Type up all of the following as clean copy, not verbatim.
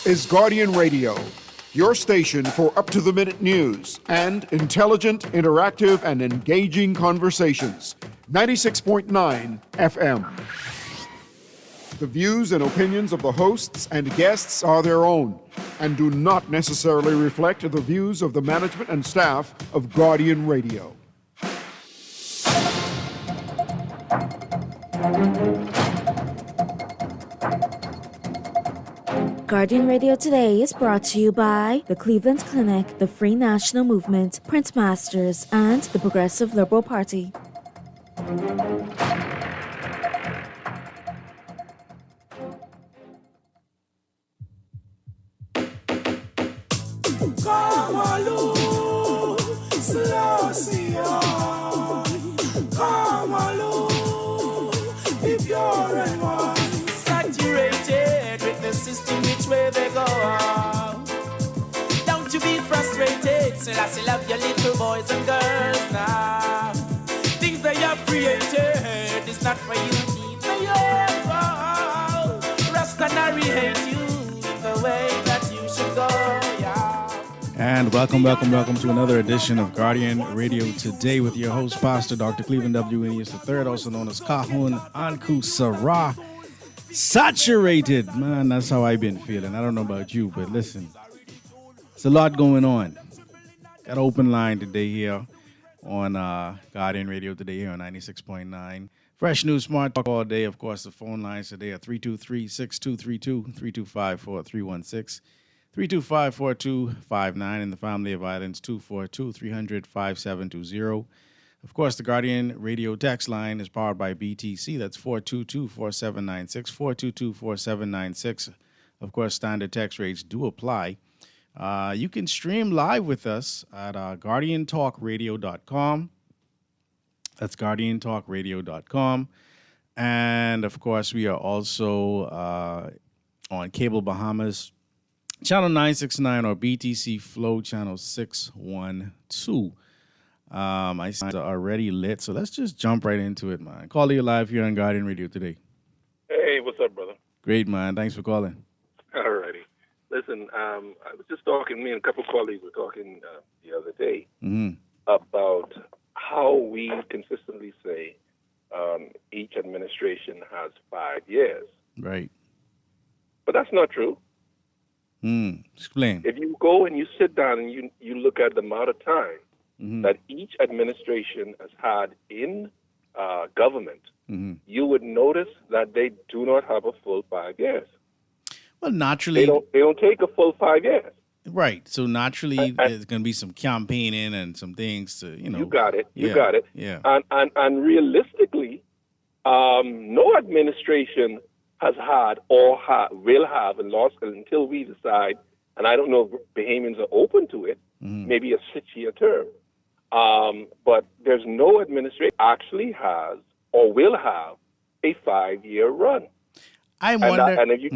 is Guardian Radio, your station for up-to-the-minute news and intelligent, interactive, and engaging conversations. 96.9 FM. The views and opinions of the hosts and guests are their own and do not necessarily reflect the views of the management and staff of Guardian Radio. Guardian Radio Today is brought to you by the Cleveland Clinic, the Free National Movement, Print Masters, and the Progressive Liberal Party. I still love your little boys and girls now. Things they have created is not for you, neither you. Rastanari hate you the way that you should go, yeah. And welcome to another edition of Guardian Radio Today with your host, Pastor Dr. Cleveland W. Enius III, also known as Kahun Anku Sarah. Saturated, man, that's how I've been feeling. I don't know about you, but listen, it's a lot going on. Got an open line today here on Guardian Radio Today here on 96.9. Fresh News Smart Talk all day. Of course, the phone lines today are 323-6232, 325-4316, 325-4259, and the Family of Violence 242-300-5720. Of course, the Guardian Radio text line is powered by BTC. That's 422-4796, 422-4796. Of course, standard text rates do apply. You can stream live with us at guardiantalkradio.com. That's guardiantalkradio.com. And, of course, we are also on Cable Bahamas, Channel 969 or BTC Flow Channel 612. My signs are already lit, so let's just jump right into it, man. Call you live here on Guardian Radio Today. Hey, what's up, brother? Great, man. Thanks for calling. All righty. Listen, I was just talking, me and a couple of colleagues were talking the other day about how we consistently say each administration has 5 years. Right. But that's not true. Explain. If you go and you sit down and you look at the amount of time that each administration has had in government, you would notice that they do not have a full 5 years. Well, naturally, they don't take a full 5 years. Right. So naturally, there's going to be some campaigning and some things to, You got it. You yeah, got it. Yeah. And realistically, no administration has had or will have in law school until we decide. And I don't know if Bahamians are open to it. Maybe a 6-year term. But there's no administration actually has or will have a 5-year run. I wonder. And if you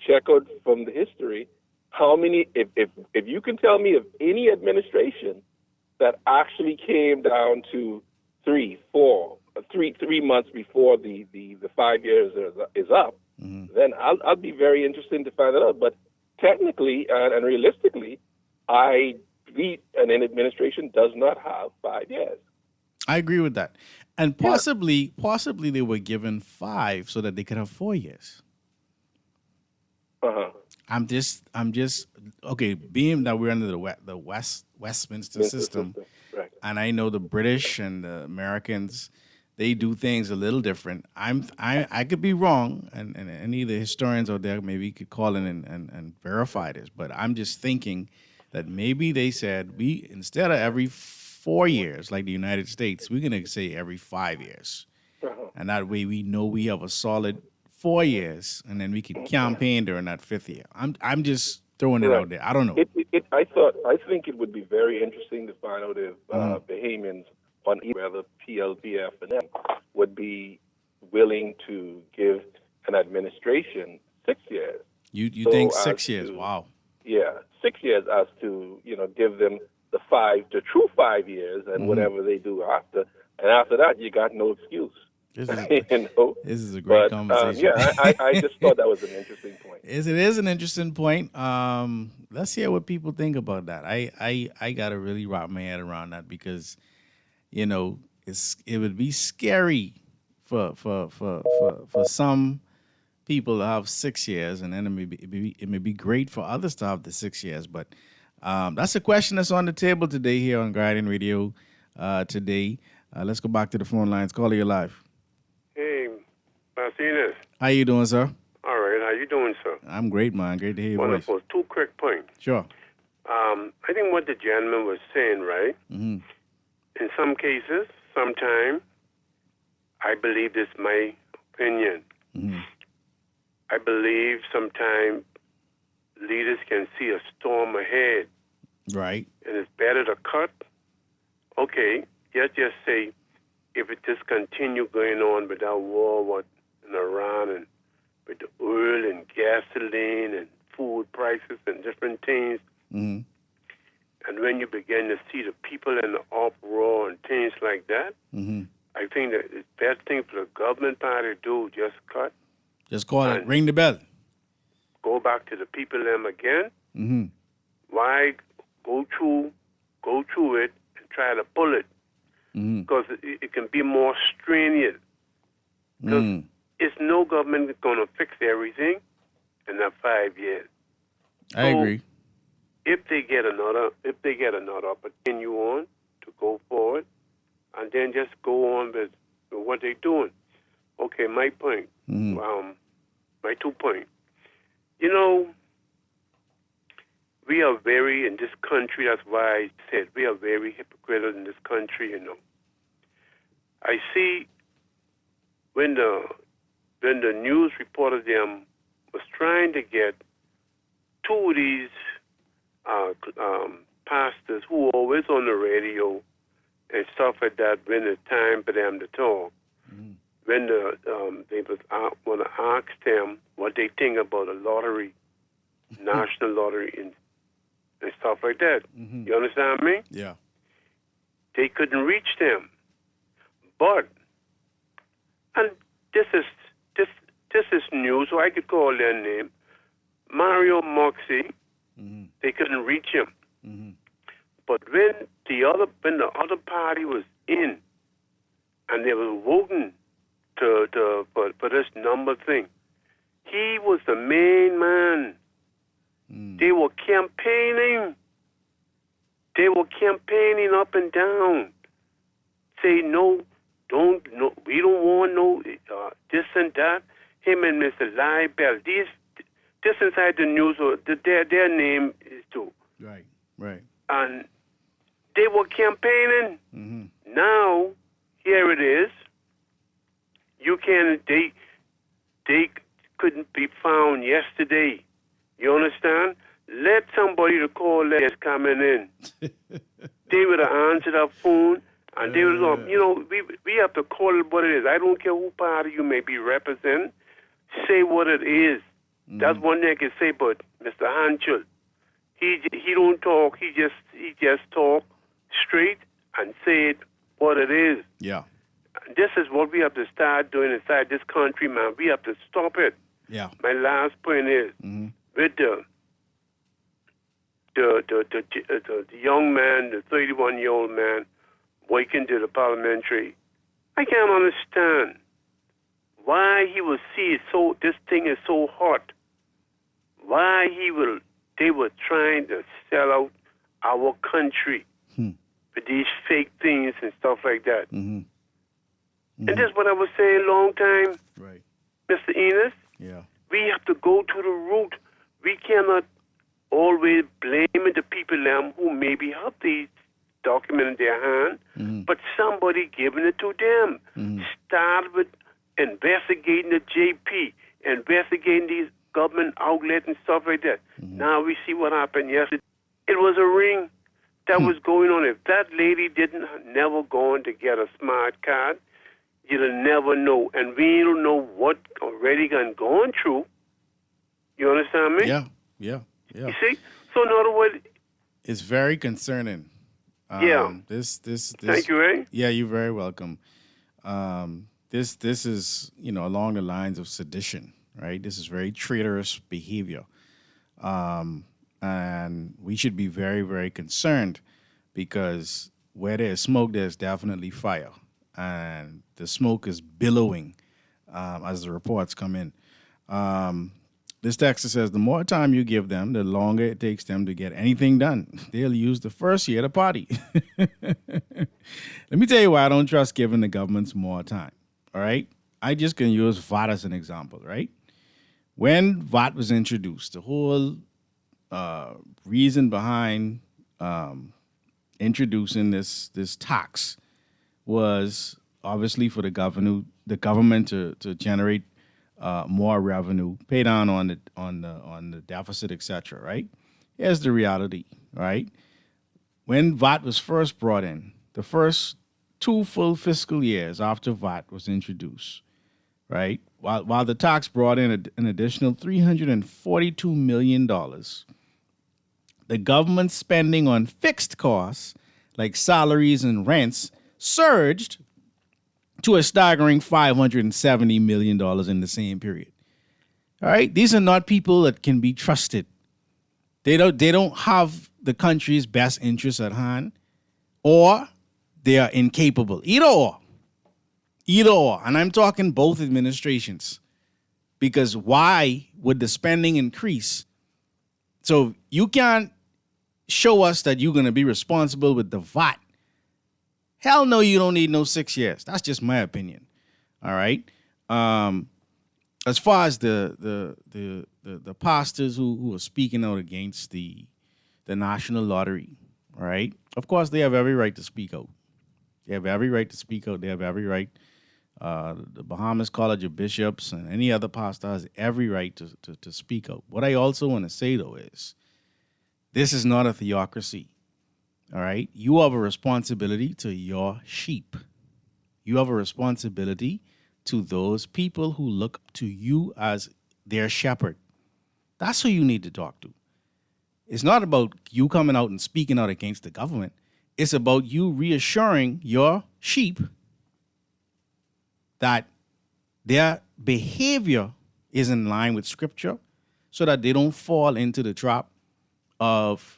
check out from the history, how many? If you can tell me of any administration that actually came down to 3 months before the 5 years is up, then I'll be very interested to find that out. But technically and realistically, an administration does not have 5 years. I agree with that. And possibly they were given 5 so that they could have 4 years. I'm just okay. Being that we're under the Westminster system, right. And I know the British and the Americans, they do things a little different. I could be wrong, and any of the historians out there maybe could call in and verify this. But I'm just thinking that maybe they said instead of every 4 years, like the United States, we're going to say every 5 years. And that way we know we have a solid 4 years, and then we can campaign during that 5th year. I'm just throwing it out there. I don't know. I think it would be very interesting to find out if Bahamians on either PLPF and them would be willing to give an administration 6 years. You think 6 years? Wow. Yeah, 6 years as to, give them the true 5 years and whatever they do after. And after that, you got no excuse. This is you know. this is a great But conversation. yeah, I just thought that was an interesting point. It is an interesting point. Let's hear what people think about that. I gotta really wrap my head around that because, you know, it would be scary for some people to have 6 years, and then it may be great for others to have the 6 years. But that's a question that's on the table today here on Guardian Radio. Today, let's go back to the phone lines. Call your live. Hey, Martinez. How you doing, sir? All right, how you doing, sir? I'm great, man. Great to hear your voice. Wonderful. 2 quick points. Sure. I think what the gentleman was saying, right? Mm-hmm. In some cases, sometimes, I believe this is my opinion. Mm-hmm. I believe sometimes leaders can see a storm ahead, Right. and it's better to cut. Okay, let's just say if it just continue going on with that war in Iran and with the oil and gasoline and food prices and different things, Mm-hmm. and when you begin to see the people in the uproar and things like that, Mm-hmm. I think that the best thing for the government party to do just cut, Just call it. Ring the bell. go back to the people them again. Mm-hmm. Why go through it and try to pull it? Mm-hmm. Because it can be more strenuous. Because Mm. it's no government that's going to fix everything in that 5 years. I agree. If they get another continue on to go forward, and then just go on with what they're doing. Okay, my point. Mm-hmm. My 2 points. You know, we are very in this country. That's why I said we are very hypocritical in this country. You know, I see when the news reporter them was trying to get 2 of these pastors who are always on the radio and stuff like that when it's time for them to talk. Mm-hmm. When they was want to ask them what they think about a lottery, national lottery, and stuff like that. Mm-hmm. You understand me? Yeah. They couldn't reach them. But, and this is new, so I could call their name, Mario Moxie. Mm-hmm. They couldn't reach him. Mm-hmm. But when the other party was in, and they were voting for this number thing, he was the main man. Mm. They were campaigning. Up and down. Say no, we don't want no this and that. Him and Mr. Liebel, this inside the news, their name is too. Right. Right. And they were campaigning. Mm-hmm. Now, here it is. They couldn't be found yesterday. You understand? Let somebody to call that's coming in. They would have answered our phone, and they would have, we have to call it what it is. I don't care who party you may be representing. Say what it is. Mm-hmm. That's one thing I can say, but Mr. Hanchel, he don't talk. He just talk straight and say it what it is. Yeah. This is what we have to start doing inside this country, man. We have to stop it. Yeah. My last point is with the young man, the 31-year-old man, working to the parliamentary. I can't understand why he will see it so. This thing is so hot. Why they were trying to sell out our country with these fake things and stuff like that. Mm-hmm. And that's what I was saying a long time, Right. Mr. Enos. Yeah. We have to go to the root. We cannot always blame the people who maybe have these documents in their hand, but somebody giving it to them. Start with investigating the JP, investigating these government outlets and stuff like that. Now we see what happened yesterday. It was a ring that was going on. If that lady never gone to get a smart card, you'll never know. And we don't know what already gone through. You understand me? Yeah. Yeah. Yeah. You see? So in other words, It's very concerning. Yeah. This. thank you, Ray. Yeah, you're very welcome. this is, along the lines of sedition, right? This is very traitorous behavior. And we should be very, very concerned because where there's smoke, there's definitely fire. And the smoke is billowing as the reports come in. This text says, the more time you give them, the longer it takes them to get anything done. They'll use the first year to party. Let me tell you why I don't trust giving the governments more time, all right? I just can use VAT as an example, right? When VAT was introduced, the whole reason behind introducing this tax was obviously for the government to generate more revenue, pay down on the deficit, etc. Right? Here's the reality, right? When VAT was first brought in, the first 2 full fiscal years after VAT was introduced, right? While the tax brought in an additional $342 million, the government spending on fixed costs like salaries and rents surged to a staggering $570 million in the same period. All right, these are not people that can be trusted. They don't have the country's best interests at hand, or they are incapable. Either or. And I'm talking both administrations, because why would the spending increase? So you can't show us that you're going to be responsible with the VAT. Hell no, you don't need no 6 years. That's just my opinion. All right. As far as the pastors who are speaking out against the national lottery, all right. Of course, they have every right to speak out. They have every right to speak out. They have every right. The Bahamas College of Bishops and any other pastor has every right to speak out. What I also want to say, though, is this is not a theocracy. All right. You have a responsibility to your sheep. You have a responsibility to those people who look up to you as their shepherd. That's who you need to talk to. It's not about you coming out and speaking out against the government. It's about you reassuring your sheep that their behavior is in line with Scripture so that they don't fall into the trap of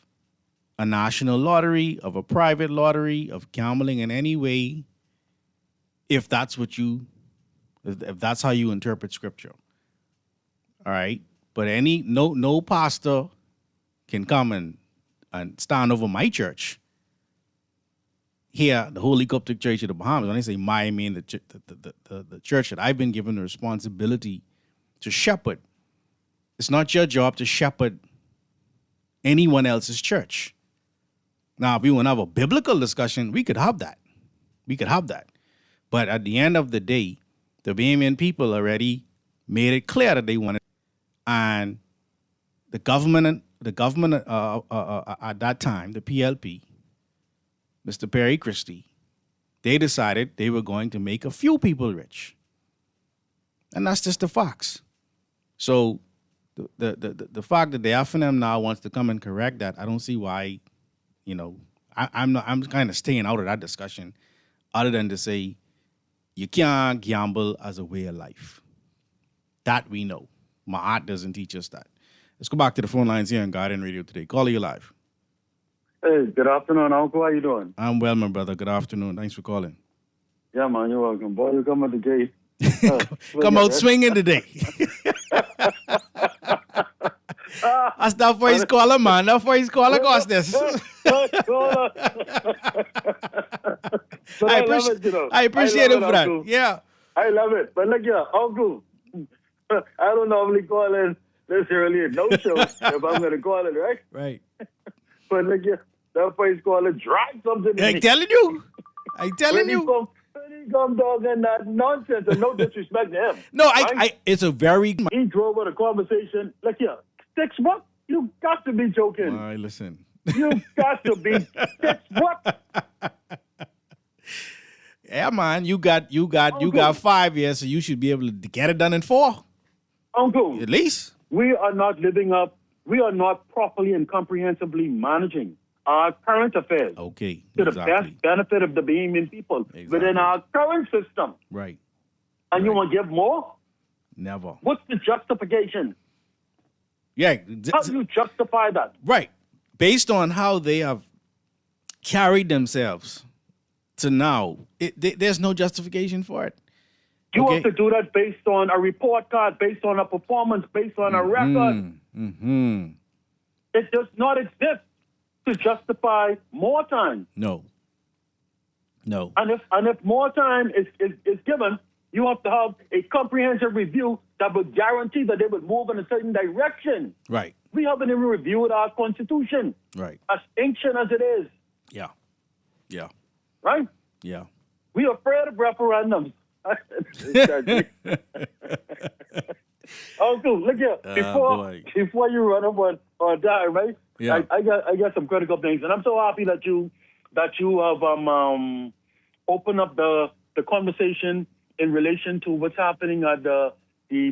a national lottery, of a private lottery, of gambling in any way, if that's how you interpret Scripture. All right? But no pastor can come and stand over my church. Here, the Holy Coptic Church of the Bahamas, when I say my, I mean the church that I've been given the responsibility to shepherd. It's not your job to shepherd anyone else's church. Now, if we want to have a biblical discussion, we could have that. But at the end of the day, the Bahamian people already made it clear that they wanted, and the government at that time, the PLP, Mr. Perry Christie, they decided they were going to make a few people rich. And that's just the facts. So the fact that the FNM now wants to come and correct that, I don't see why, I'm kind of staying out of that discussion, other than to say you can't gamble as a way of life. That we know. Ma'at doesn't teach us that. Let's go back to the phone lines here on Guardian Radio today. Call you live. Hey, good afternoon, Uncle. How you doing? I'm well, my brother. Good afternoon. Thanks for calling. Yeah, man, you're welcome. Boy, you come at the gate. Come out swinging today. That's not for his caller, man. Not for his caller, cost this. I appreciate it, friend. Yeah. I love it. But look here, Uncle, I don't normally call in this early at no show if I'm going to call it, right? Right. But look here, that face caller drive something to I'm me. telling you. When he come talking that nonsense and no disrespect to him. No, right? It's a very... He drove with a conversation. Look here, 6 what? You got to be joking. All right, listen. You got to be 6 what? Yeah, man, you got 5 years, so you should be able to get it done in 4. Uncle. At least. We are not properly and comprehensively managing our current affairs. Okay. To the best benefit of the Bahamian people within our current system. Right. And you want to give more? Never. What's the justification? Yeah. How do you justify that? Right. Based on how they have carried themselves to now, there's no justification for it. You Okay. have to do that based on a report card, based on a performance, based on a record. Mm-hmm. It does not exist to justify more time. No. And if more time is given, you have to have a comprehensive review that would guarantee that they would move in a certain direction. Right. We haven't even reviewed our Constitution, Right. as ancient as it is, Yeah. Yeah. right? Yeah. We're afraid of referendums. Uncle, look here. boy. Before you run up on die, right? Yeah. I got some critical things, and I'm so happy that you have opened up the conversation in relation to what's happening at the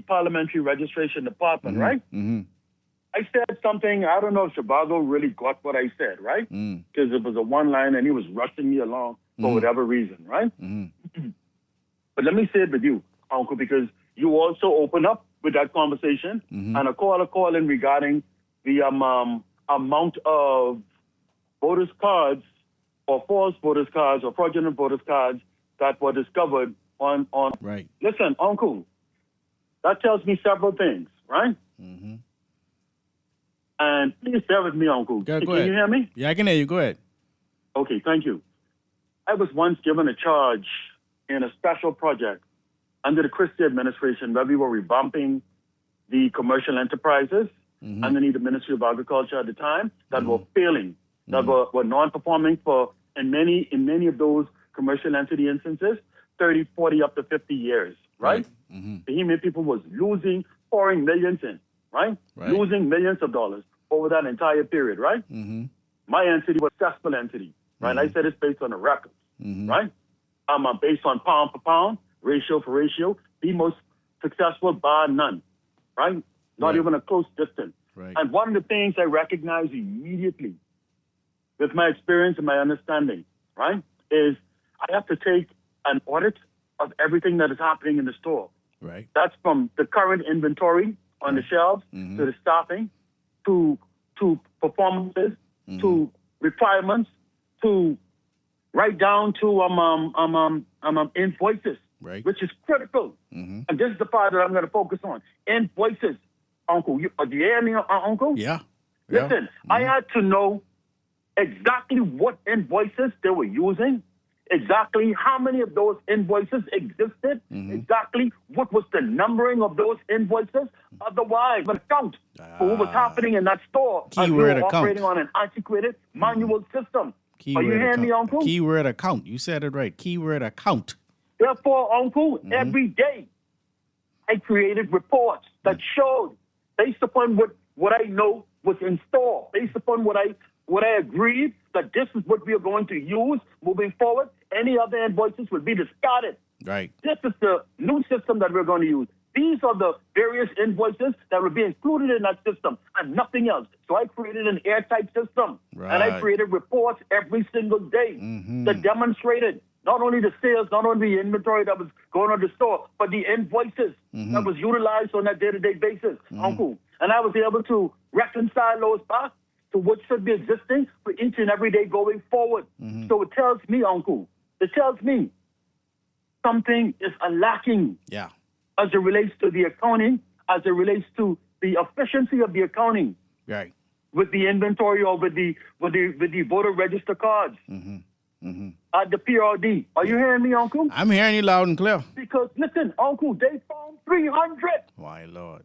Parliamentary Registration Department, right? Mm-hmm. I said something. I don't know if Shabago really got what I said, right? Because it was a one line, and he was rushing me along for whatever reason, right? But let me say it with you, Uncle, because you also open up with that conversation and a call in regarding the amount of voters' cards or false voters' cards or fraudulent voters' cards that were discovered on. Right. Listen, Uncle, that tells me several things, right? And please bear with me, Uncle. Go Can ahead. you hear me? Yeah, I can hear you. Go ahead. Okay, thank you. I was once given a charge in a special project under the Christie administration where we were revamping the commercial enterprises underneath the Ministry of Agriculture at the time that were failing, that were non-performing for, in many of those commercial entity instances, 30, 40, up to 50 years, right? Bahamian people was pouring millions in, right? Losing millions of dollars over that entire period, right? My entity was a successful entity, right? I said it's based on the records, right? Based on pound for pound, ratio for ratio, the most successful bar none, right? Not even a close distance. Right. And one of the things I recognize immediately with my experience and my understanding, right, is I have to take an audit of everything that is happening in the store. Right. That's from the current inventory on the shelves to the staffing, to performances, to requirements, to right down to invoices, Right. which is critical. And this is the part that I'm going to focus on. Invoices. Uncle, do you hear me, Uncle? Yeah. Listen, I had to know exactly what invoices they were using, exactly how many of those invoices existed, exactly what was the numbering of those invoices. Otherwise, an account for what was happening in that store. And we Keyword were account. operating on an antiquated manual system. Are you hearing me, Uncle? Keyword account. You said it right. Keyword account. Therefore, Uncle, every day I created reports that showed, based upon what I know was in store, based upon what I agreed that this is what we are going to use moving forward. Any other invoices will be discarded. Right. This is the new system that we're going to use. These are the various invoices that will be included in that system and nothing else. So I created an airtight system. And I Right. created reports every single day that demonstrated not only the sales, not only the inventory that was going on the store, but the invoices that was utilized on that day-to-day basis, Uncle. And I was able to reconcile those back to what should be existing for each and every day going forward. So it tells me, Uncle, it tells me something is lacking Yeah. as it relates to the accounting, as it relates to the efficiency of the accounting Right. with the inventory or with the voter register cards at the PRD. Are you hearing me, Uncle? I'm hearing you loud and clear. Because listen, Uncle, they found 300. My Lord.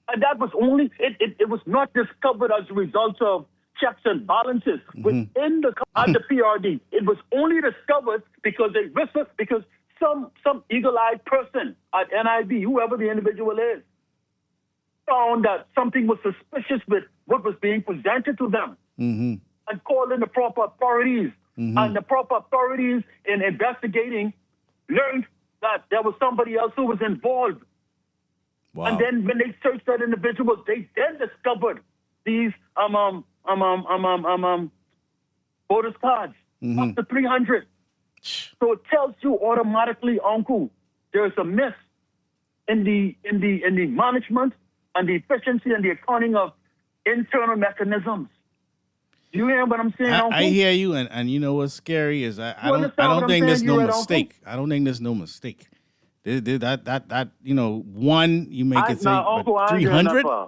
And that was only, it was not discovered as a result of checks and balances within at the PRD. It was only discovered because because some eagle-eyed person at NIB, whoever the individual is, found that something was suspicious with what was being presented to them and called in the proper authorities. And the proper authorities in investigating learned that there was somebody else who was involved. Wow. And then when they searched that individual, they then discovered these voters cards, up to 300. So it tells you automatically, Uncle, there's a miss in the management and the efficiency and the accounting of internal mechanisms. Do you hear what I'm saying, Uncle? I hear you, and you know what's scary is I You don't understand what I'm think there's saying, no you right, Uncle? mistake. I don't think there's no mistake. That one you make it say Uncle, I ain't going that 300? far.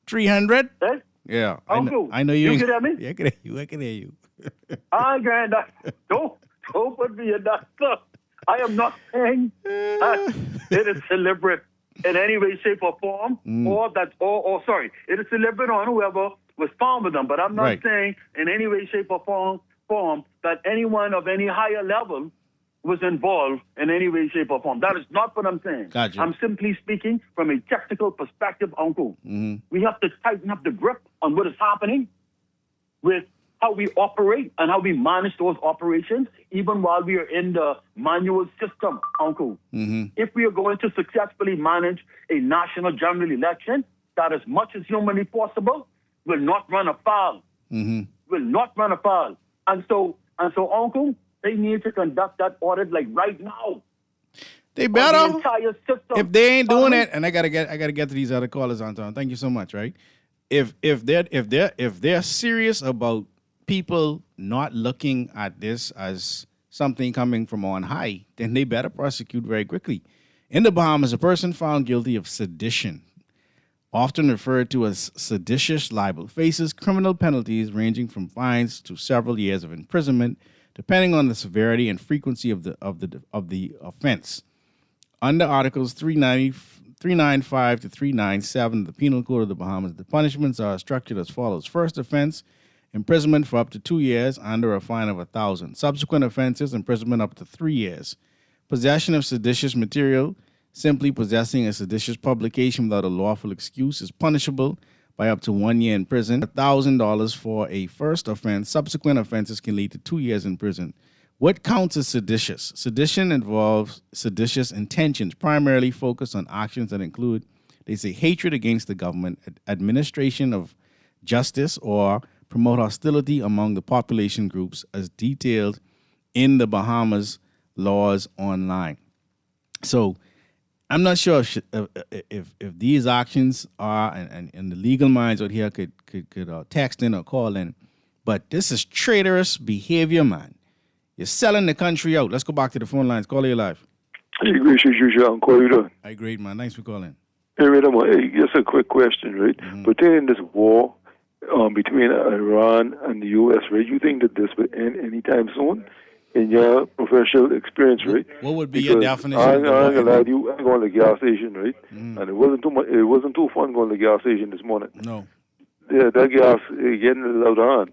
300? Eh? Yeah, Uncle, I know you. you get at me? Yeah, I can hear you. I can hear you. I ain't going that. Don't put me in that stuff. I am not saying that it is deliberate in any way, shape, or form, or sorry, it is deliberate on whoever was found with them. But I'm not Right. saying in any way, shape, or form that anyone of any higher level was involved in any way, shape, or form. That is not what I'm saying. Gotcha. I'm simply speaking from a technical perspective, Uncle. We have to tighten up the grip on what is happening with how we operate and how we manage those operations, even while we are in the manual system, Uncle. If we are going to successfully manage a national general election, that as much as humanly possible will not run afoul. Will not run afoul. And so, Uncle, they need to conduct that audit like right now. They on better. the entire system. If they ain't doing Follow me? it, and I gotta get to these other callers on time. Thank you so much. Right? If they're serious about people not looking at this as something coming from on high, then they better prosecute very quickly. In the Bahamas, a person found guilty of sedition, often referred to as seditious libel, faces criminal penalties ranging from fines to several years of imprisonment, depending on the severity and frequency of the offense. Under Articles 395 to 397 of the Penal Code of the Bahamas, the punishments are structured as follows. First offense, imprisonment for up to 2 years under a fine of $1,000. Subsequent offenses, imprisonment up to 3 years. Possession of seditious material, simply possessing a seditious publication without a lawful excuse, is punishable by up to 1 year in prison. $1,000 for a first offense. Subsequent offenses can lead to 2 years in prison. What counts as seditious? Sedition involves seditious intentions, primarily focused on actions that include, they say, hatred against the government, administration of justice, or promote hostility among the population groups as detailed in the Bahamas laws online. So I'm not sure if these actions are, and the legal minds out here could text in or call in, but this is traitorous behavior, man. You're selling the country out. Let's go back to the phone lines. Call you live. Hey, gracious usual, I'm calling you. Hi, great, man. Thanks for calling. Hey, just a quick question, right? Pertaining this war between Iran and the U.S., right? You think that this will end anytime soon? In your professional experience, right? What would be your definition? I'm gonna lie to you. I'm going to the gas station, right? And it wasn't too much. It wasn't too fun going to the gas station this morning. No. Yeah, that gas getting it out on.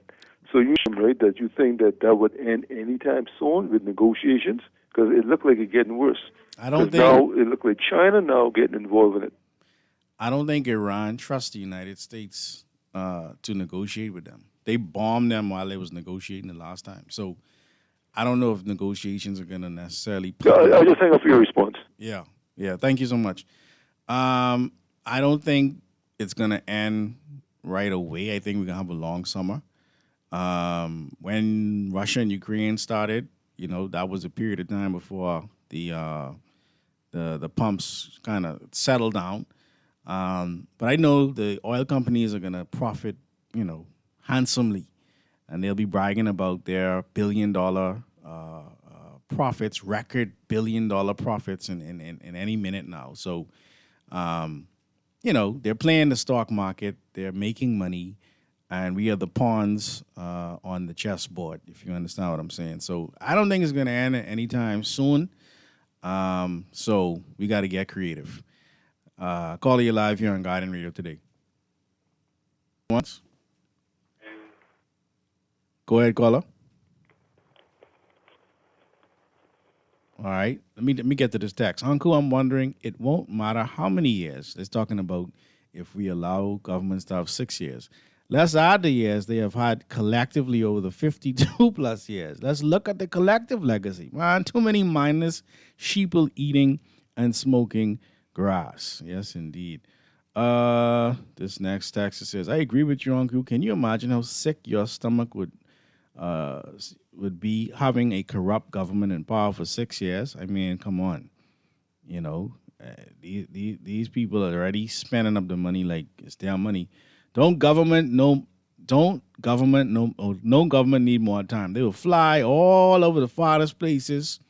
So you right that you think that would end anytime soon with negotiations because it looked like it's getting worse. I don't think now it looked like China now getting involved in it. I don't think Iran trusts the United States to negotiate with them. They bombed them while they was negotiating the last time. So I don't know if negotiations are going to necessarily. I just hang up for your response. Yeah. Thank you so much. I don't think it's going to end right away. I think we're going to have a long summer. When Russia and Ukraine started, that was a period of time before the pumps kind of settled down. But I know the oil companies are going to profit, handsomely. And they'll be bragging about their billion-dollar profits, record billion-dollar profits in any minute now. So, they're playing the stock market. They're making money. And we are the pawns on the chessboard, if you understand what I'm saying. So I don't think it's going to end anytime soon. So we got to get creative. Call you live here on Guardian Radio today. Once. Go ahead, caller. All right. Let me get to this text. Uncle, I'm wondering, it won't matter how many years. It's talking about if we allow governments to have 6 years. Let's add the years they have had collectively over the 52 plus years. Let's look at the collective legacy. Man, too many mindless sheeple eating and smoking grass. Yes, indeed. This next text says, I agree with you, Uncle. Can you imagine how sick your stomach would be having a corrupt government in power for 6 years? I mean, come on. these people are already spending up the money like it's their money. No government need more time. They will fly all over the farthest places,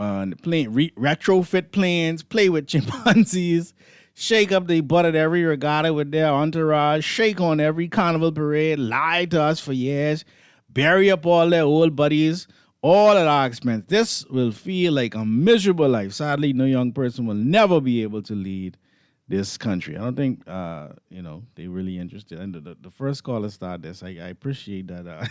retrofit planes, play with chimpanzees, shake up the butt at every regatta with their entourage, shake on every carnival parade, lie to us for years, bury up all their old buddies, all at our expense. This will feel like a miserable life. Sadly, no young person will never be able to lead this country. I don't think, they really interested. And the first caller started this. I appreciate that.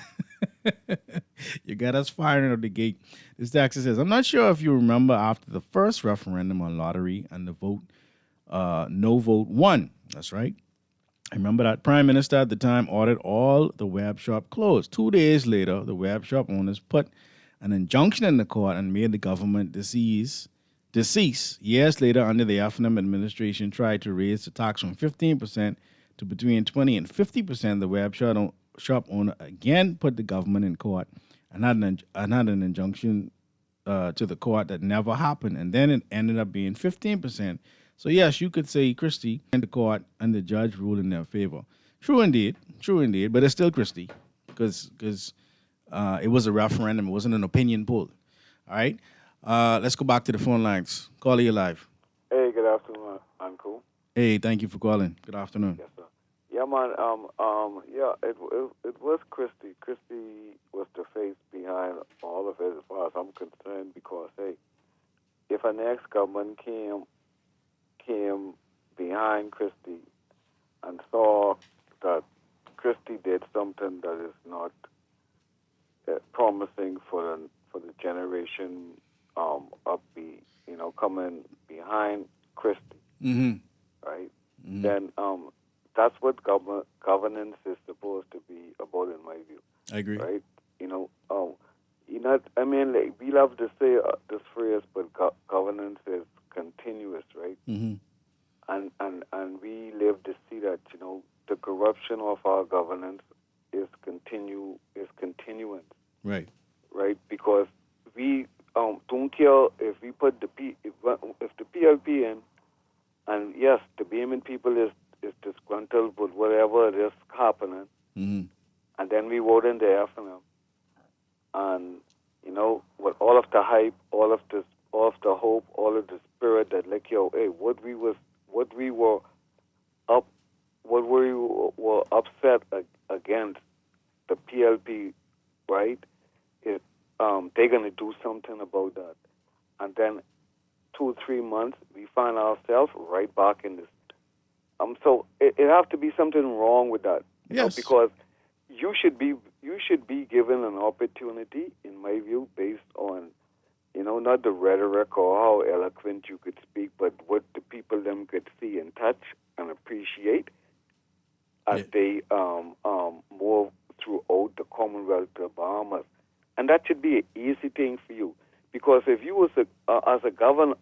You got us firing out the gate. This taxi says, I'm not sure if you remember after the first referendum on lottery and the vote, no vote won. That's right. I remember that Prime Minister at the time ordered all the web shop closed. 2 days later, the web shop owners put an injunction in the court and made the government decease. Years later, under the FNM administration, tried to raise the tax from 15% to between 20 and 50%. The web shop owner again put the government in court and had an injunction to the court that never happened. And then it ended up being 15%. So, yes, you could say Christie in the court and the judge ruled in their favor. True indeed. But it's still Christie because it was a referendum. It wasn't an opinion poll. All right. Let's go back to the phone lines. Caller, you live. Hey, good afternoon, Uncle. Hey, thank you for calling. Good afternoon. Yes, sir. Yeah, man. It was Christie. Christie was the face behind all of it, as far as I'm concerned. Because if an ex-government came behind Christie and saw that Christie did something that is not promising for the generation coming behind Christie, right? Mm-hmm. Then that's what governance is supposed to be about, in my view. I agree. Right? We love to say this phrase, but governance is continuous, right? Mm-hmm. And we live to see that, the corruption of our governance is continuing. Right. Right? Because we don't care if we put if the PLP in, and yes, the Bayman people is disgruntled with whatever is happening, mm-hmm. and then we vote in the FNM, and with all of the hype, all of the hope, all of the spirit that what we were upset against the PLP, right? They're going to do something about that. And then 2 or 3 months, we find ourselves right back in this. So it has to be something wrong with that. Yes. Because you should be given an opportunity, in my view, based on, not the rhetoric or how eloquent you could speak, but what the people them could see and touch and appreciate as they move throughout the Commonwealth of Bahamas. And that should be an easy thing for you, because if you was as a government,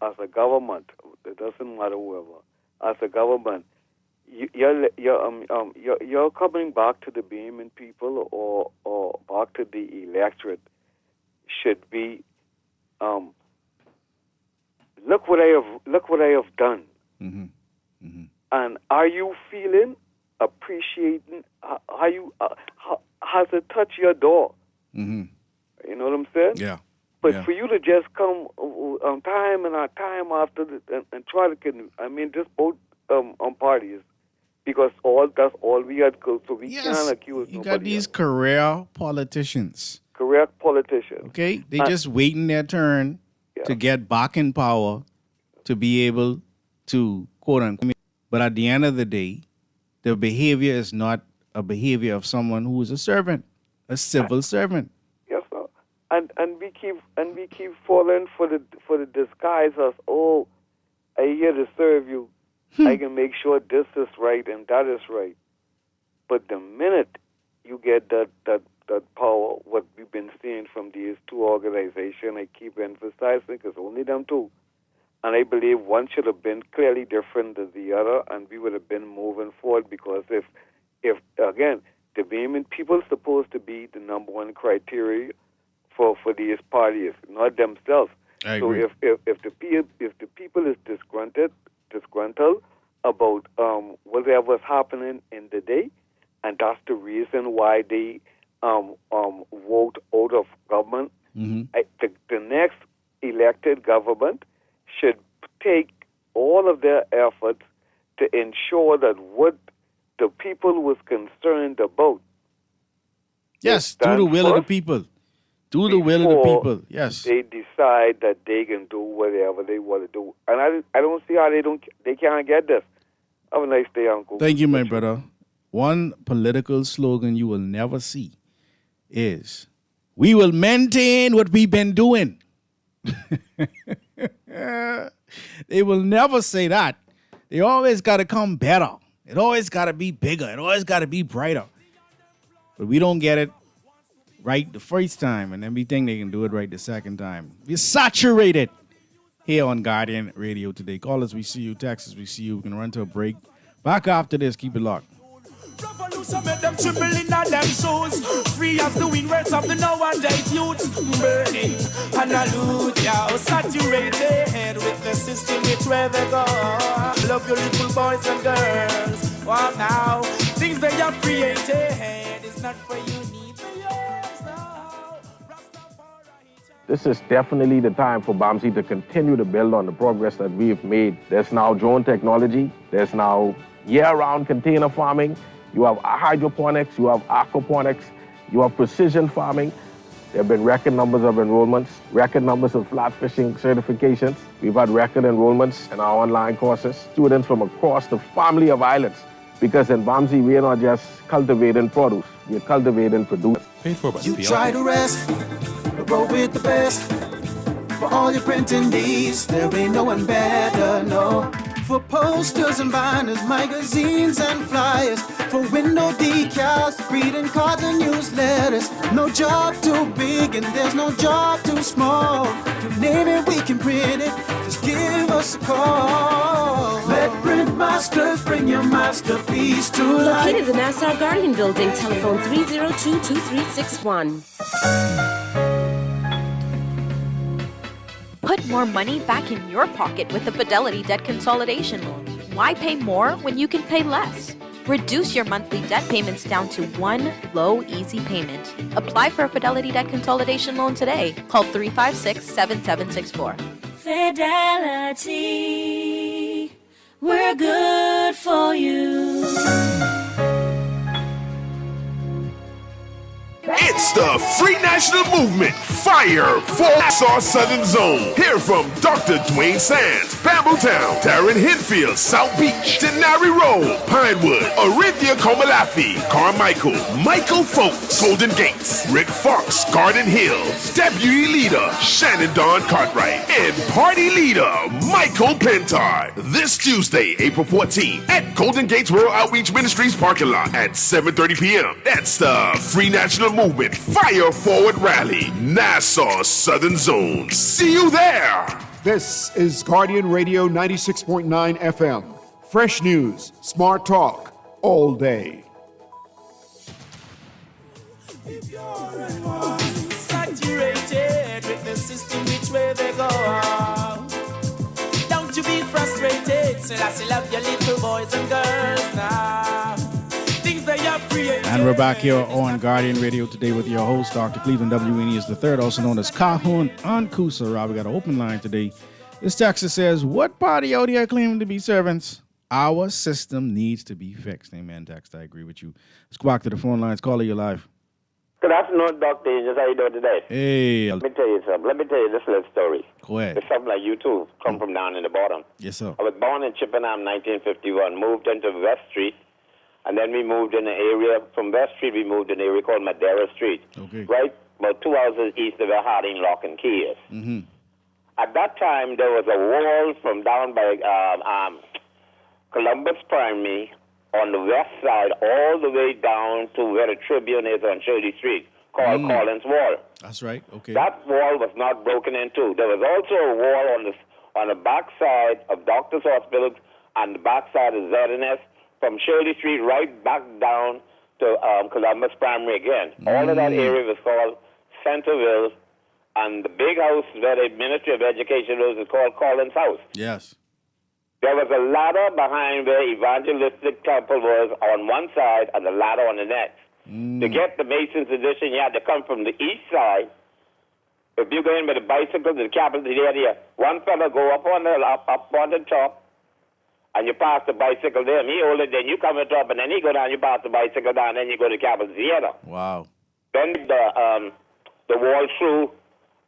it doesn't matter whoever, as a government, you're coming back to the Bayman people or back to the electorate should be, look what I have done, mm-hmm. Mm-hmm. and are you feeling, appreciating how you has it touched your door? Mm-hmm. You know what I'm saying? Yeah. But for you to just come on time after and try to just both parties, because that's all we had to go. So we can't accuse nobody. You got these career politicians. Okay? They just waiting their turn to get back in power to be able to, quote unquote. But at the end of the day, the behavior is not a behavior of someone who is a servant, a civil servant. Yes, sir. And we keep falling for the disguise as, I'm here to serve you. I can make sure this is right and that is right. But the minute you get that power, what we've been seeing from these two organizations, I keep emphasizing, because only them two. And I believe one should have been clearly different than the other, and we would have been moving forward, because if again, the Bayman people are supposed to be the number one criteria for these parties, not themselves. I So agree. if the people is disgruntled about whatever's happening in the day, and that's the reason why they vote out of government, the next elected government should take all of their efforts to ensure that what the people was concerned about. Yes, do the will of the people. Do the will of the before people. Yes. They decide that they can do whatever they want to do, and I don't see how they can't get this. Have a nice day, Uncle. Thank you, my brother. One political slogan you will never see is, "We will maintain what we've been doing." They will never say that. They always got to come better. It always got to be bigger. It always got to be brighter. But we don't get it right the first time, and then we think they can do it right the second time. We're saturated here on Guardian Radio today. Call us, we see you. Text us, we see you. We can run to a break. Back after this. Keep it locked. Revolution make them triple in all them shoes. Free as the wind words of the nowadays youths. Burning and a loot, yeah. Saturated with the system which where they go. Love your little boys and girls. Wow, now things they have created is not for you, need for yours now. This is definitely the time for BAMSI to continue to build on the progress that we've made. There's now drone technology. There's now year-round container farming. You have hydroponics, you have aquaponics, you have precision farming. There have been record numbers of enrollments, record numbers of flat fishing certifications. We've had record enrollments in our online courses. Students from across the family of islands. Because in BAMSI, we are not just cultivating produce, we are cultivating produce. Paid for by You try to rest, roll with the best. For all your printing needs, there ain't no one better, no. For posters and banners, magazines and flyers. For window decals, greeting cards and newsletters. No job too big and there's no job too small. You name it, we can print it. Just give us a call. Let Print Masters bring your masterpiece to life. Located in the Nassau Guardian Building, telephone 302-2361. Put more money back in your pocket with the Fidelity Debt Consolidation Loan. Why pay more when you can pay less? Reduce your monthly debt payments down to one low, easy payment. Apply for a Fidelity Debt Consolidation Loan today. Call 356-7764. Fidelity, we're good for you. It's the Free National Movement, Fire for Nassau Southern Zone. Hear from Dr. Dwayne Sands, Bambootown, Darren Hinfield, South Beach, Denari Road, Pinewood, Orinthia Komalafi, Carmichael, Michael Folks, Golden Gates, Rick Fox, Garden Hills, Deputy Leader, Shannon Don Cartwright, and Party Leader, Michael Pentard. This Tuesday, April 14th, at Golden Gates Rural Outreach Ministries parking lot at 7:30 p.m. That's the Free National Movement Fire Forward Rally, Nassau Southern Zone. See you there. This is Guardian Radio 96.9 FM. Fresh news, smart talk, all day. Saturated with the system which way they go. Don't you be frustrated. So I still love your little boys and girls now. Things they have created. And we're back here on Guardian Radio today with your host, Dr. Cleveland W. Eneas III, also known as Kahun Ankusa. We got an open line today. This text says, what party out here claiming to be servants? Our system needs to be fixed. Amen, text. I agree with you. Let's go back to the phone lines. Caller, you live. Good afternoon, Dr. Aegis. How you doing today? Hey. Let me tell you something. Let me tell you this little story. Go ahead. It's something like you, too. Come from down in the bottom. Yes, sir. I was born in Chippenham, 1951. Moved into West Street. And then we moved in an area, from West Street, we moved in an area called Madeira Street. Okay. Right about 2 houses east of where Harding Lock and Key is. Mm-hmm. At that time, there was a wall from down by Columbus Primary on the west side all the way down to where the Tribune is on Shirley Street, called Collins Wall. That's right. Okay. That wall was not broken into. There was also a wall on the back side of Doctors Hospital and the back side of ZNS from Shirley Street right back down to Columbus Primary again. All of that area was called Centerville and the big house where the Ministry of Education was is called Collins House. Yes. There was a ladder behind where Evangelistic Temple was on one side and the ladder on the next. To get the Mason's edition, you had to come from the east side. If you go in with a bicycle to the Capitol area, one fella go up on the top, and you pass the bicycle there, and he hold it, then you come on top, and then he go down, you pass the bicycle down, then you go to Capitol Theater. Wow. Then the wall through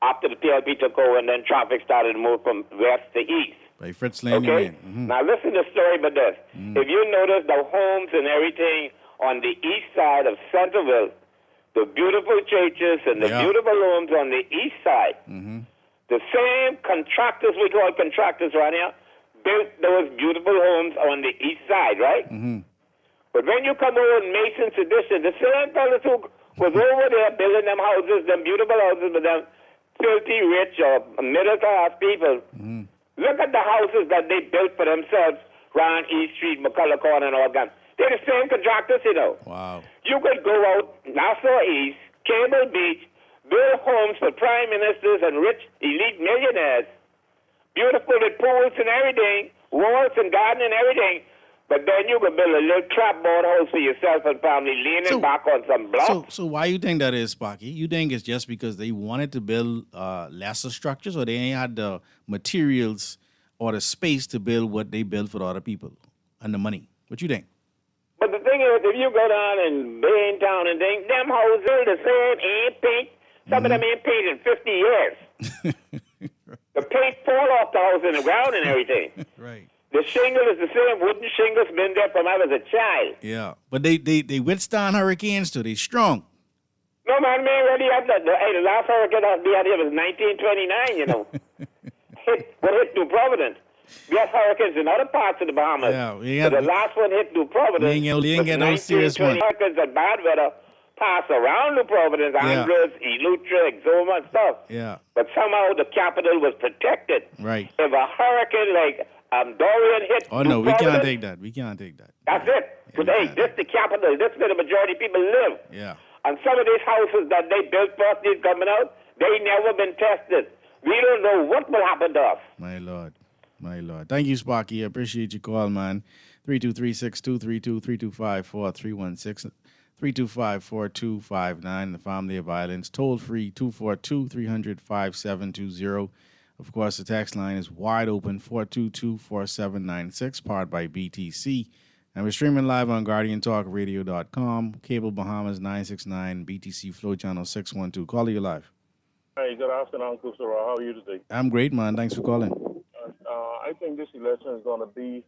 after the TLP took over, and then traffic started to move from west to east. By Fritz Landing. Okay? Now listen to the story about this. If you notice the homes and everything on the east side of Centerville, the beautiful churches and the beautiful homes on the east side, the same contractors, we call contractors around here, built those beautiful homes on the east side, right? But when you come over in Mason's edition, the same fellas who was over there building them houses, them beautiful houses with them filthy rich or middle-class people, look at the houses that they built for themselves around East Street, McCullough Corner, and all that. They're the same contractors, you know. Wow. You could go out Nassau East, Cable Beach, build homes for prime ministers and rich elite millionaires, beautiful with pools and everything, walls and garden and everything. But then you could build a little clapboard house for yourself and family, leaning back on some blocks. So why you think that is, Sparky? You think it's just because they wanted to build lesser structures, or they ain't had the materials or the space to build what they built for the other people and the money? What you think? But the thing is, if you go down in Baintown and things, them houses the same, ain't paint. Some of them ain't painted in 50 years. The paint fall off the house in the ground and everything. Right. The shingle is the same wooden shingles been there from I was a child. Yeah, but they withstand hurricanes too. They strong. No, man, really, the last hurricane we had here was 1929, you know. hit New Providence. We have hurricanes in other parts of the Bahamas. Yeah, but the last one hit New Providence. We ain't get no serious one. Hurricanes and bad weather pass around New Providence, Andros, Eleuthera, Exuma, and stuff. Yeah. But somehow the capital was protected. Right. If a hurricane like Dorian hit New we Providence, can't take that. We can't take that. That's it. But hey, this the capital. This is where the majority of people live. Yeah. And some of these houses that they built first, these coming out, they never been tested. We don't know what will happen to us. My Lord. My Lord. Thank you, Sparky. I appreciate your call, man. 323-6232-325-4316. 325-4259, the Family of Violence. Toll free 242-300-5720. Of course, the text line is wide open 422-4796, powered by BTC. And we're streaming live on GuardianTalkRadio.com, Cable Bahamas 969, BTC Flow Channel 612. Call you live. Hey, good afternoon, Uncle Sarah. How are you today? I'm great, man. Thanks for calling. I think this election is going to be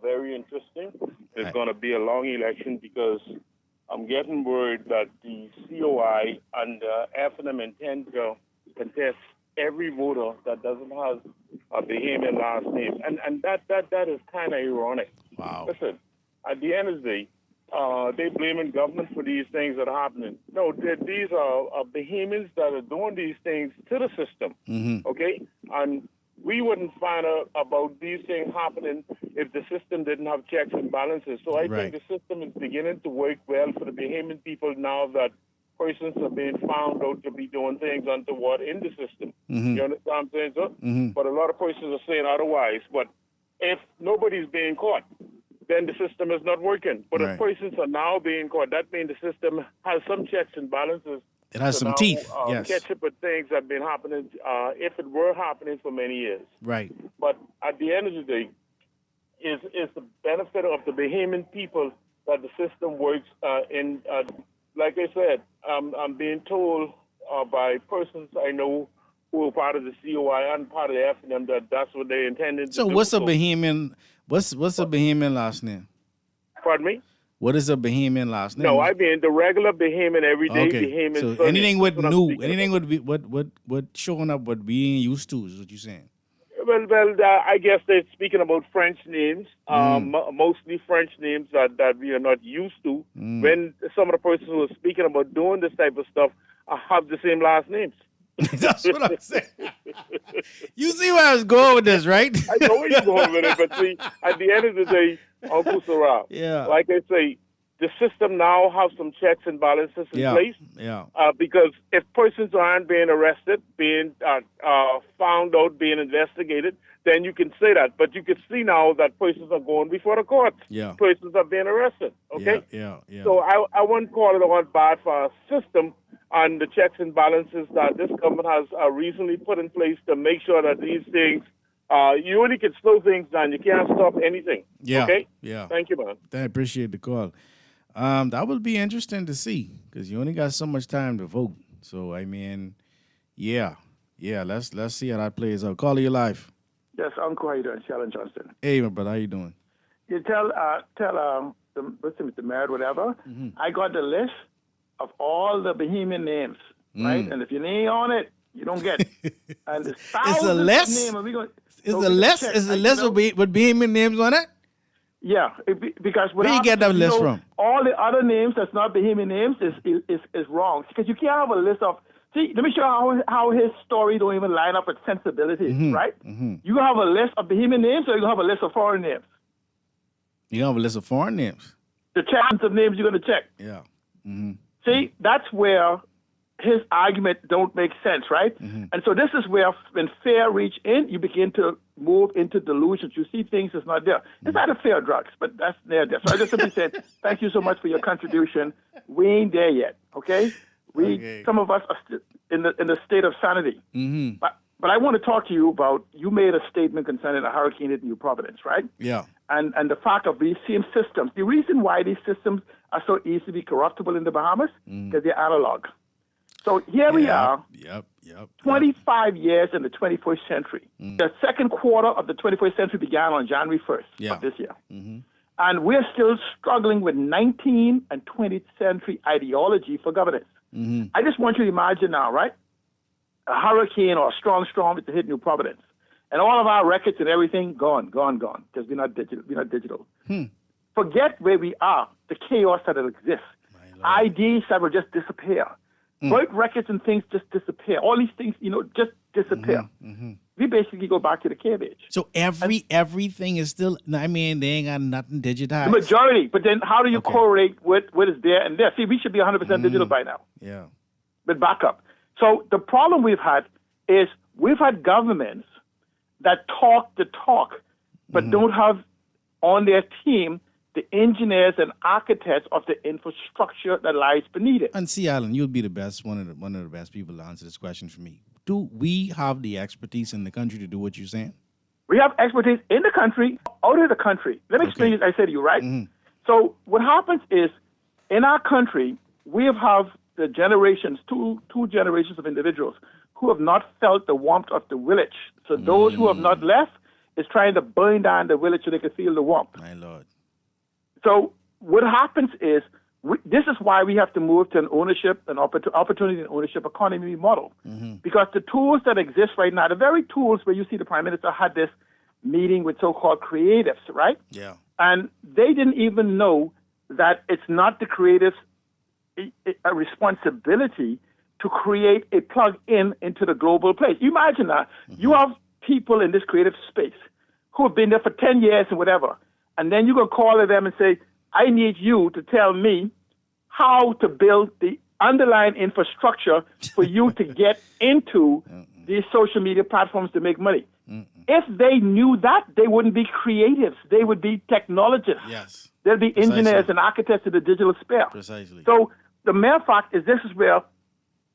very interesting. It's going to be a long election because I'm getting word that the COI and FNM intend to contest every voter that doesn't have a Bahamian last name. And that is kind of ironic. Wow. Listen, at the end of the day, they blaming government for these things that are happening. No, these are Bahamians that are doing these things to the system, okay? And we wouldn't find out about these things happening if the system didn't have checks and balances. So I think the system is beginning to work well for the Bahamian people now that persons are being found out to be doing things untoward in the system. You understand what I'm saying, sir? But a lot of persons are saying otherwise. But if nobody's being caught, then the system is not working. But if persons are now being caught, that means the system has some checks and balances. It has some teeth, yes. Catch up with things that have been happening, if it were happening for many years. Right. But at the end of the day, is the benefit of the Bahamian people that the system works in. Like I said, I'm being told by persons I know who are part of the COI and part of the FNM that that's what they intended to do. So what's a Bahamian? What's a Bahamian last name? Pardon me? What is a Bahamian last name? No, I mean the regular Bahamian, everyday Bahamian. So anything with new, anything would be what showing up, what being used to is what you're saying. Well, I guess they're speaking about French names, mostly French names that we are not used to. When some of the persons who are speaking about doing this type of stuff have the same last names. That's what I'm saying. You see where I was going with this, right? I know where you're going with it, but see, at the end of the day, Uncle Sarah, like I say, the system now have some checks and balances in place. Yeah. Because if persons aren't being arrested, being found out, being investigated, then you can say that. But you can see now that persons are going before the courts. Yeah. Persons are being arrested. Okay? Yeah. So I wouldn't call it all bad for our system and the checks and balances that this government has recently put in place to make sure that these things, you only can slow things down. You can't stop anything. Yeah. Okay? Yeah. Thank you, man. I appreciate the call. That would be interesting to see because you only got so much time to vote. So, I mean, yeah. Let's see how that plays out. Call your life. Yes, Uncle, how you doing? Sheldon Johnston. Hey, my brother, how you doing? You tell Mr. Mayor, whatever, I got the list of all the Bahamian names, right? And if your name on it, you don't get it. And it's thousands of names. Is the list with Bahamian names on it? Yeah, because where you get that list from? All the other names that's not Bahamian names is wrong. Because you can't have a list of. See, let me show you how his story don't even line up with sensibilities, right? You have a list of Bahamian names, or you have a list of foreign names. You have a list of foreign names. The chance of names you're going to check. Yeah. See, that's where his argument don't make sense, right? And so this is where when fear reach in, you begin to move into delusions. You see things that's not there. It's not a fear of drugs, but that's there. So I just simply said, thank you so much for your contribution. We ain't there yet, okay? Some of us are still in the state of sanity. But I want to talk to you about, you made a statement concerning a hurricane in New Providence, right? Yeah. And the fact of these same systems. The reason why these systems are so easily corruptible in the Bahamas, because they're analog. So here we are, 25 years in the 21st century. The second quarter of the 21st century began on January 1st of this year. And we're still struggling with 19th and 20th century ideology for governance. I just want you to imagine now, right? A hurricane or a strong storm to hit New Providence. And all of our records and everything gone, because we're not digital. Forget where we are, the chaos that exists. IDs that will just disappear. Birth records and things just disappear. All these things, just disappear. We basically go back to the cave age. So everything is still, I mean, they ain't got nothing digitized. The majority. But then how do you correlate what is there and there? See, we should be 100% digital by now. Yeah. But back up. So the problem we've had is we've had governments that talk the talk, but don't have on their team the engineers and architects of the infrastructure that lies beneath it. And see, Alan, you'll be the best, one of the best people to answer this question for me. Do we have the expertise in the country to do what you're saying? We have expertise in the country, out of the country. Let me explain this. I said to you, right? So what happens is, in our country, we have the generations, two generations of individuals who have not felt the warmth of the village. So those who have not left is trying to burn down the village so they can feel the warmth. My Lord. So what happens is, this is why we have to move to an ownership, an opportunity and ownership economy model. Because the tools that exist right now, the very tools where you see the Prime Minister had this meeting with so-called creatives, right? Yeah. And they didn't even know that it's not the creatives' a responsibility to create a plug-in into the global place. You imagine that. You have people in this creative space who have been there for 10 years and whatever, and then you're going to call them and say, I need you to tell me how to build the underlying infrastructure for you to get into these social media platforms to make money. If they knew that, they wouldn't be creatives. They would be technologists. Yes. They'd be engineers and architects of the digital sphere. Precisely. So the mere fact is, this is where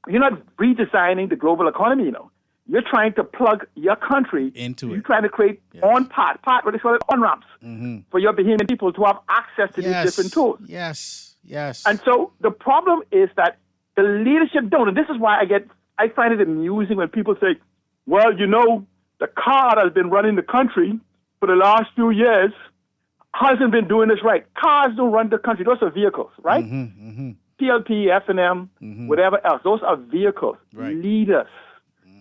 you're not redesigning the global economy, You're trying to plug your country into it. You're trying to create what they call it, on-ramps for your Bahamian people to have access to these different tools. Yes. And so the problem is that the leadership don't. And this is why I find it amusing when people say, well, the car that's been running the country for the last few years hasn't been doing this right. Cars don't run the country. Those are vehicles, right? PLP, F&M, whatever else. Those are vehicles. Right. Leaders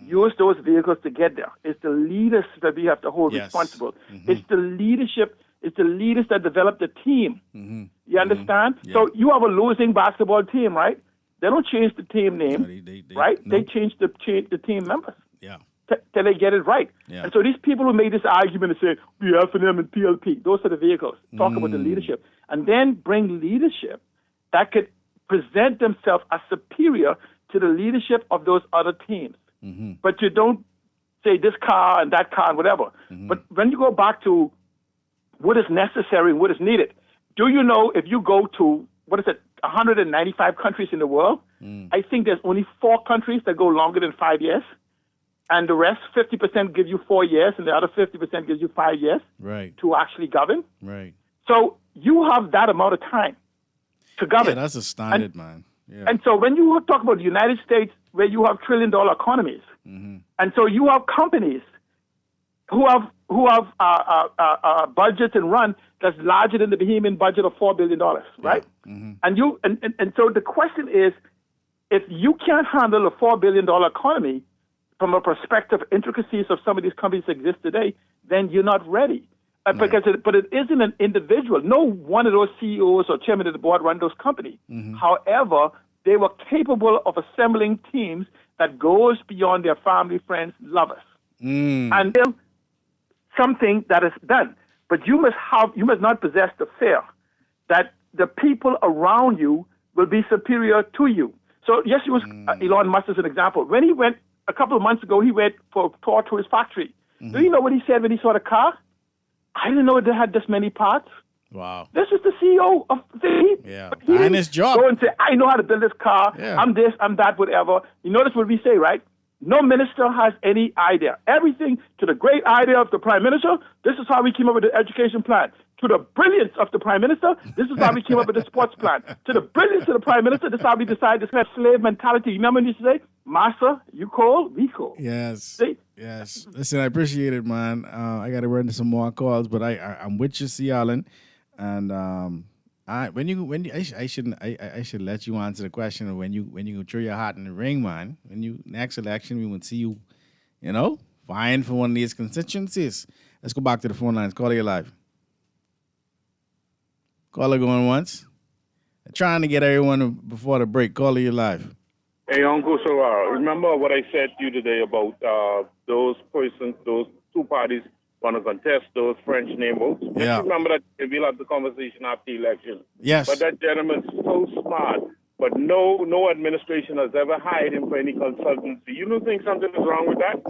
use those vehicles to get there. It's the leaders that we have to hold responsible. It's the leadership. It's the leaders that develop the team. You understand? Yeah. So you have a losing basketball team, right? They don't change the team name, right? They change the team members. Yeah. Till they get it right. Yeah. And so these people who made this argument and say, F&M and PLP, those are the vehicles. Talk about the leadership. and then bring leadership that could present themselves as superior to the leadership of those other teams. But you don't say this car and that car and whatever. But when you go back to what is necessary and what is needed, do you know if you go to, 195 countries in the world, I think there's only 4 countries that go longer than 5 years. And the rest, 50% give you 4 years, and the other 50% gives you 5 years to actually govern. Right. So you have that amount of time to govern. Yeah, that's a standard, man. Yeah. And so when you talk about the United States, where you have trillion-dollar economies, and so you have companies who have budgets and run that's larger than the Bahamian budget of $4 billion, right? And so the question is, if you can't handle a $4 billion economy from a perspective, intricacies of some of these companies that exist today, then you're not ready. But it isn't an individual. No one of those CEOs or chairman of the board run those companies. However, they were capable of assembling teams that goes beyond their family, friends, lovers. And then something that is done. But you must not possess the fear that the people around you will be superior to you. So yes, he was Elon Musk as an example. When he went a couple of months ago, he went for a tour to his factory. Do you know what he said when he saw the car? I didn't know they had this many parts. Wow. This is the CEO of the He and his job. Go and say, I know how to build this car. Yeah. I'm this, I'm that, whatever. You notice what we say, right? No minister has any idea. Everything to the great idea of the prime minister, this is how we came up with the education plan. To the brilliance of the prime minister, this is how we came up with the sports plan. To the brilliance of the prime minister, this is how we decided to have slave mentality. You remember when you used to say, Master, you call, we call. Yes. See? Yes. Listen, I appreciate it, man. I got to run to some more calls, but I'm with you, C. Allen. And I should let you answer the question of when you throw your hat in the ring, man. When you next election, we will see you, vying for one of these constituencies. Let's go back to the phone lines. Caller, you live. Caller going once. I'm trying to get everyone before the break. Caller, you live. Hey, Uncle Sarah, remember what I said to you today about those persons, those two parties want to contest those French name votes? Yeah. Just remember that we'll have the conversation after the election. Yes. But that gentleman's so smart, but no administration has ever hired him for any consultancy. You don't think something is wrong with that?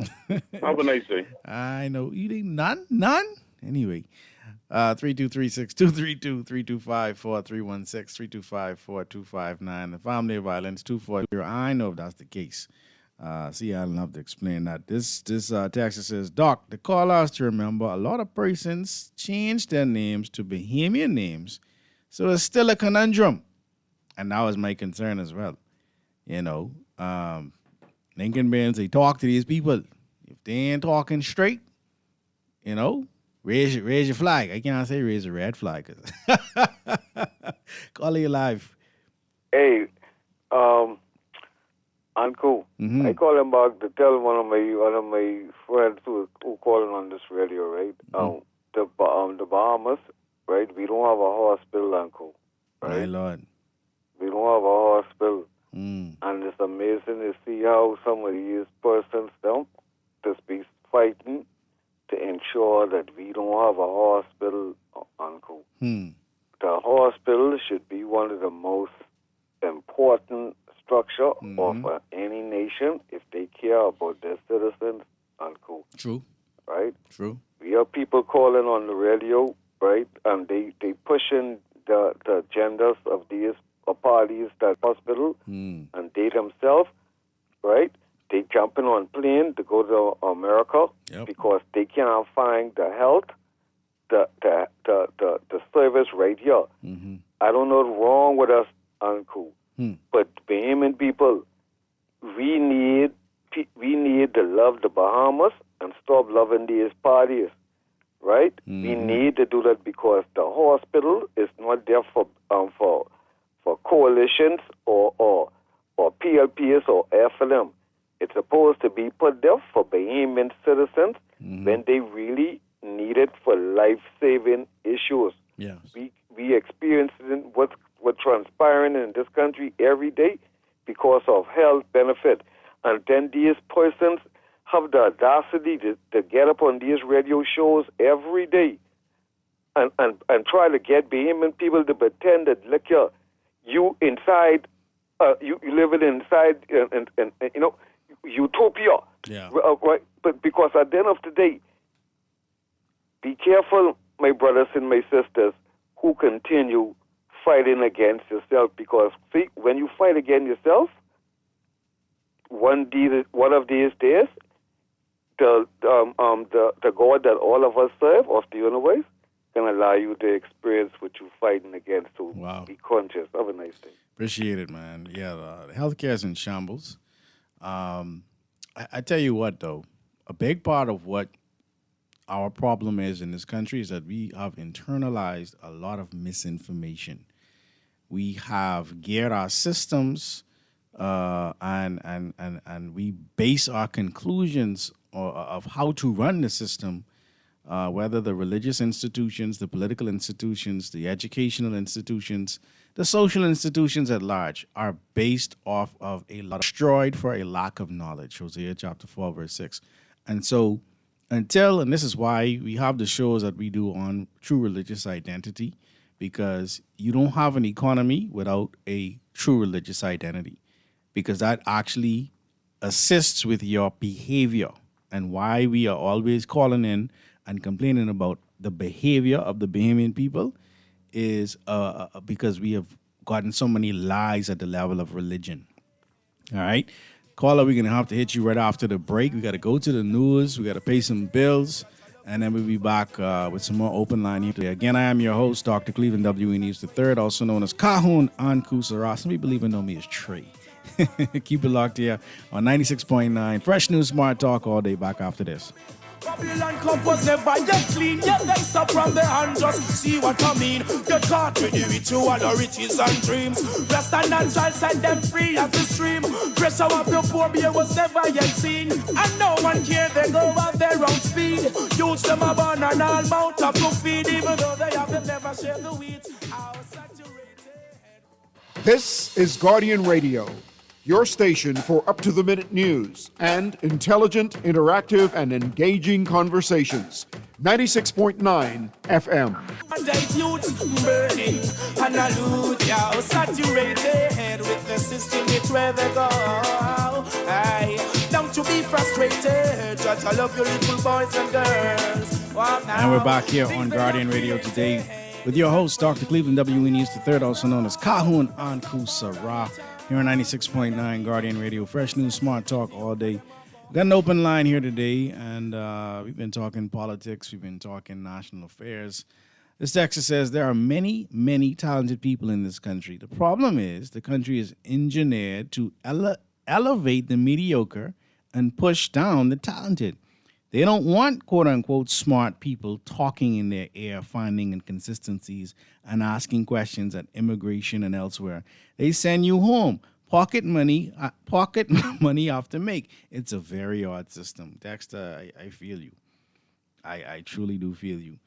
Have a nice day. I know. You think none? Anyway. 323-623-325-4316, 325-4259. The family of violence, 240. I know if that's the case. See, I'll have to explain that. This text says, Doc, the caller has to remember a lot of persons change their names to Bahamian names, so it's still a conundrum. And that was my concern as well. Lincoln Benz, they talk to these people. If they ain't talking straight, raise your flag. I can't say raise a red flag. Call you live. Hey, Uncle, I call him back to tell one of my friends who calling on this radio, right? The Bahamas, right? We don't have a hospital, Uncle. Right? My Lord. We don't have a hospital. And it's amazing to see how some of these persons just be fighting to ensure that we don't have a hospital, Uncle. The hospital should be one of the most important structure of any nation if they care about their citizens, Uncle. True. Right? True. We have people calling on the radio, right? And they pushing the agendas of these parties that hospital, and they themselves, right? They jumping on plane to go to America because they cannot find the health, the service right here. I don't know what's wrong with us, Uncle, but Bahamian people, we need to love the Bahamas and stop loving these parties, right? We need to do that because the hospital is not there for coalitions or PLPs or FLM. It's supposed to be put there for Bahamian citizens when they really need it for life-saving issues. Yes. We experience what's transpiring in this country every day because of health benefit. And then these persons have the audacity to get up on these radio shows every day and try to get Bahamian people to pretend that, look, you inside, you living inside, and you know, utopia. Yeah. Right? But because at the end of the day, be careful, my brothers and my sisters, who continue fighting against yourself. Because see, when you fight against yourself, one of these days, the God that all of us serve of the universe can allow you to experience what you're fighting against. So be conscious. Have a nice day. Appreciate it, man. Yeah, the healthcare is in shambles. I tell you what, though, a big part of what our problem is in this country is that we have internalized a lot of misinformation. We have geared our systems and we base our conclusions of how to run the system, whether the religious institutions, the political institutions, the educational institutions, the social institutions at large are based off of a lot destroyed for a lack of knowledge. Hosea chapter 4, verse 6. And so and this is why we have the shows that we do on true religious identity, because you don't have an economy without a true religious identity, because that actually assists with your behavior. And why we are always calling in and complaining about the behavior of the Bahamian people is because we have gotten so many lies at the level of religion. All right. Caller, we're going to have to hit you right after the break. We got to go to the news. We got to pay some bills. And then we'll be back with some more open line here today. Again, I am your host, Dr. Cleveland W. News III, also known as Kahun Anku Sarah. Some people even know me as Trey. Keep it locked here on 96.9. Fresh News Smart Talk all day. Back after this. Babylon cup was never yet clean. Yet they stop from the hand, just see what I mean. Get caught with the ritual of riches and dreams. Rest and natural set them free as the stream. Pressure of your poor beer was never yet seen. And no one care, they go at their own speed. Use them a burn and all mount up to feed. Even though they have never shared the wheat. This is Guardian Radio, your station for up-to-the-minute news and intelligent, interactive, and engaging conversations. 96.9 FM. Monday's youths burning and a loot, yo, saturated with the system, it's where they go. Aye, don't you be frustrated, judge, I love your little boys and girls. And we're back here on Guardian Radio today with your host, Dr. Cleveland W. News III, also known as Kahun Anku Sarah. Here on 96.9 Guardian Radio, Fresh News Smart Talk all day. We've got an open line here today, and we've been talking politics. We've been talking national affairs. This text says there are many, many talented people in this country. The problem is the country is engineered to elevate the mediocre and push down the talented. They don't want, quote-unquote, smart people talking in their ear, finding inconsistencies and asking questions at immigration and elsewhere. They send you home. Pocket money off to make. It's a very odd system. Dexter, I feel you. I truly do feel you.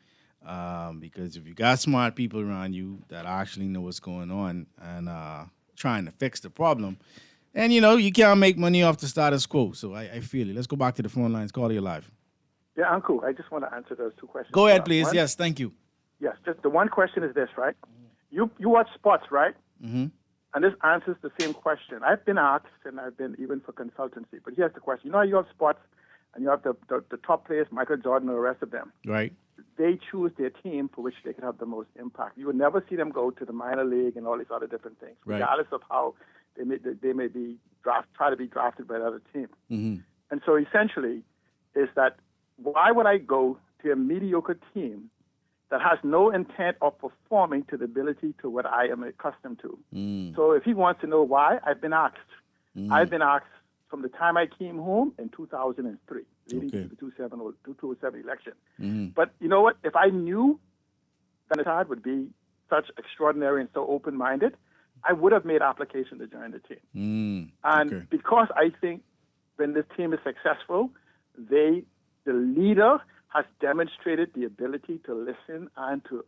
Because if you got smart people around you that actually know what's going on and trying to fix the problem, and, you can't make money off the status quo. So I feel you. Let's go back to the phone lines. Call you live. Yeah, Uncle, I just want to answer those two questions. Go ahead, please. Yes, thank you. Yes, just the one question is this, right? You watch sports, right? Mm-hmm. And this answers the same question. I've been asked, and I've been even for consultancy. But here's the question. You have sports, and you have the top players, Michael Jordan and the rest of them. Right. They choose their team for which they can have the most impact. You would never see them go to the minor league and all these other different things, regardless of how they may be try to be drafted by another team. Mm-hmm. And so essentially is that why would I go to a mediocre team that has no intent of performing to the ability to what I am accustomed to? Mm. So if he wants to know why, I've been asked. I've been asked from the time I came home in 2003, leading to the 2007 election. Mm-hmm. But you know what? If I knew that Todd would be such extraordinary and so open-minded, I would have made application to join the team. And because I think when this team is successful, the leader has demonstrated the ability to listen and to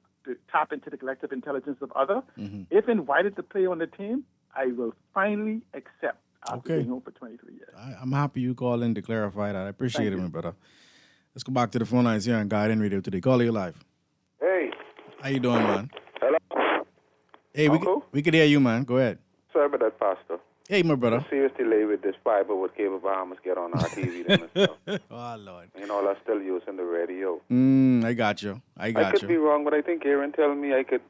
tap into the collective intelligence of others. Mm-hmm. If invited to play on the team, I will finally accept after being home for 23 years. I'm happy you called in to clarify that. I appreciate it, my brother. Let's go back to the phone lines here on Guardian Radio today. Call you live. Hey, How you doing, man? Hello. Hey, we can hear you, man. Go ahead. Sorry about that, Pastor. Hey, my brother. A serious delay with this fiber what cable Bahamas get on our TV. Them and stuff. Oh, Lord. You know, I'm still using the radio. I got you. I could be wrong, but I think Aaron telling me I could,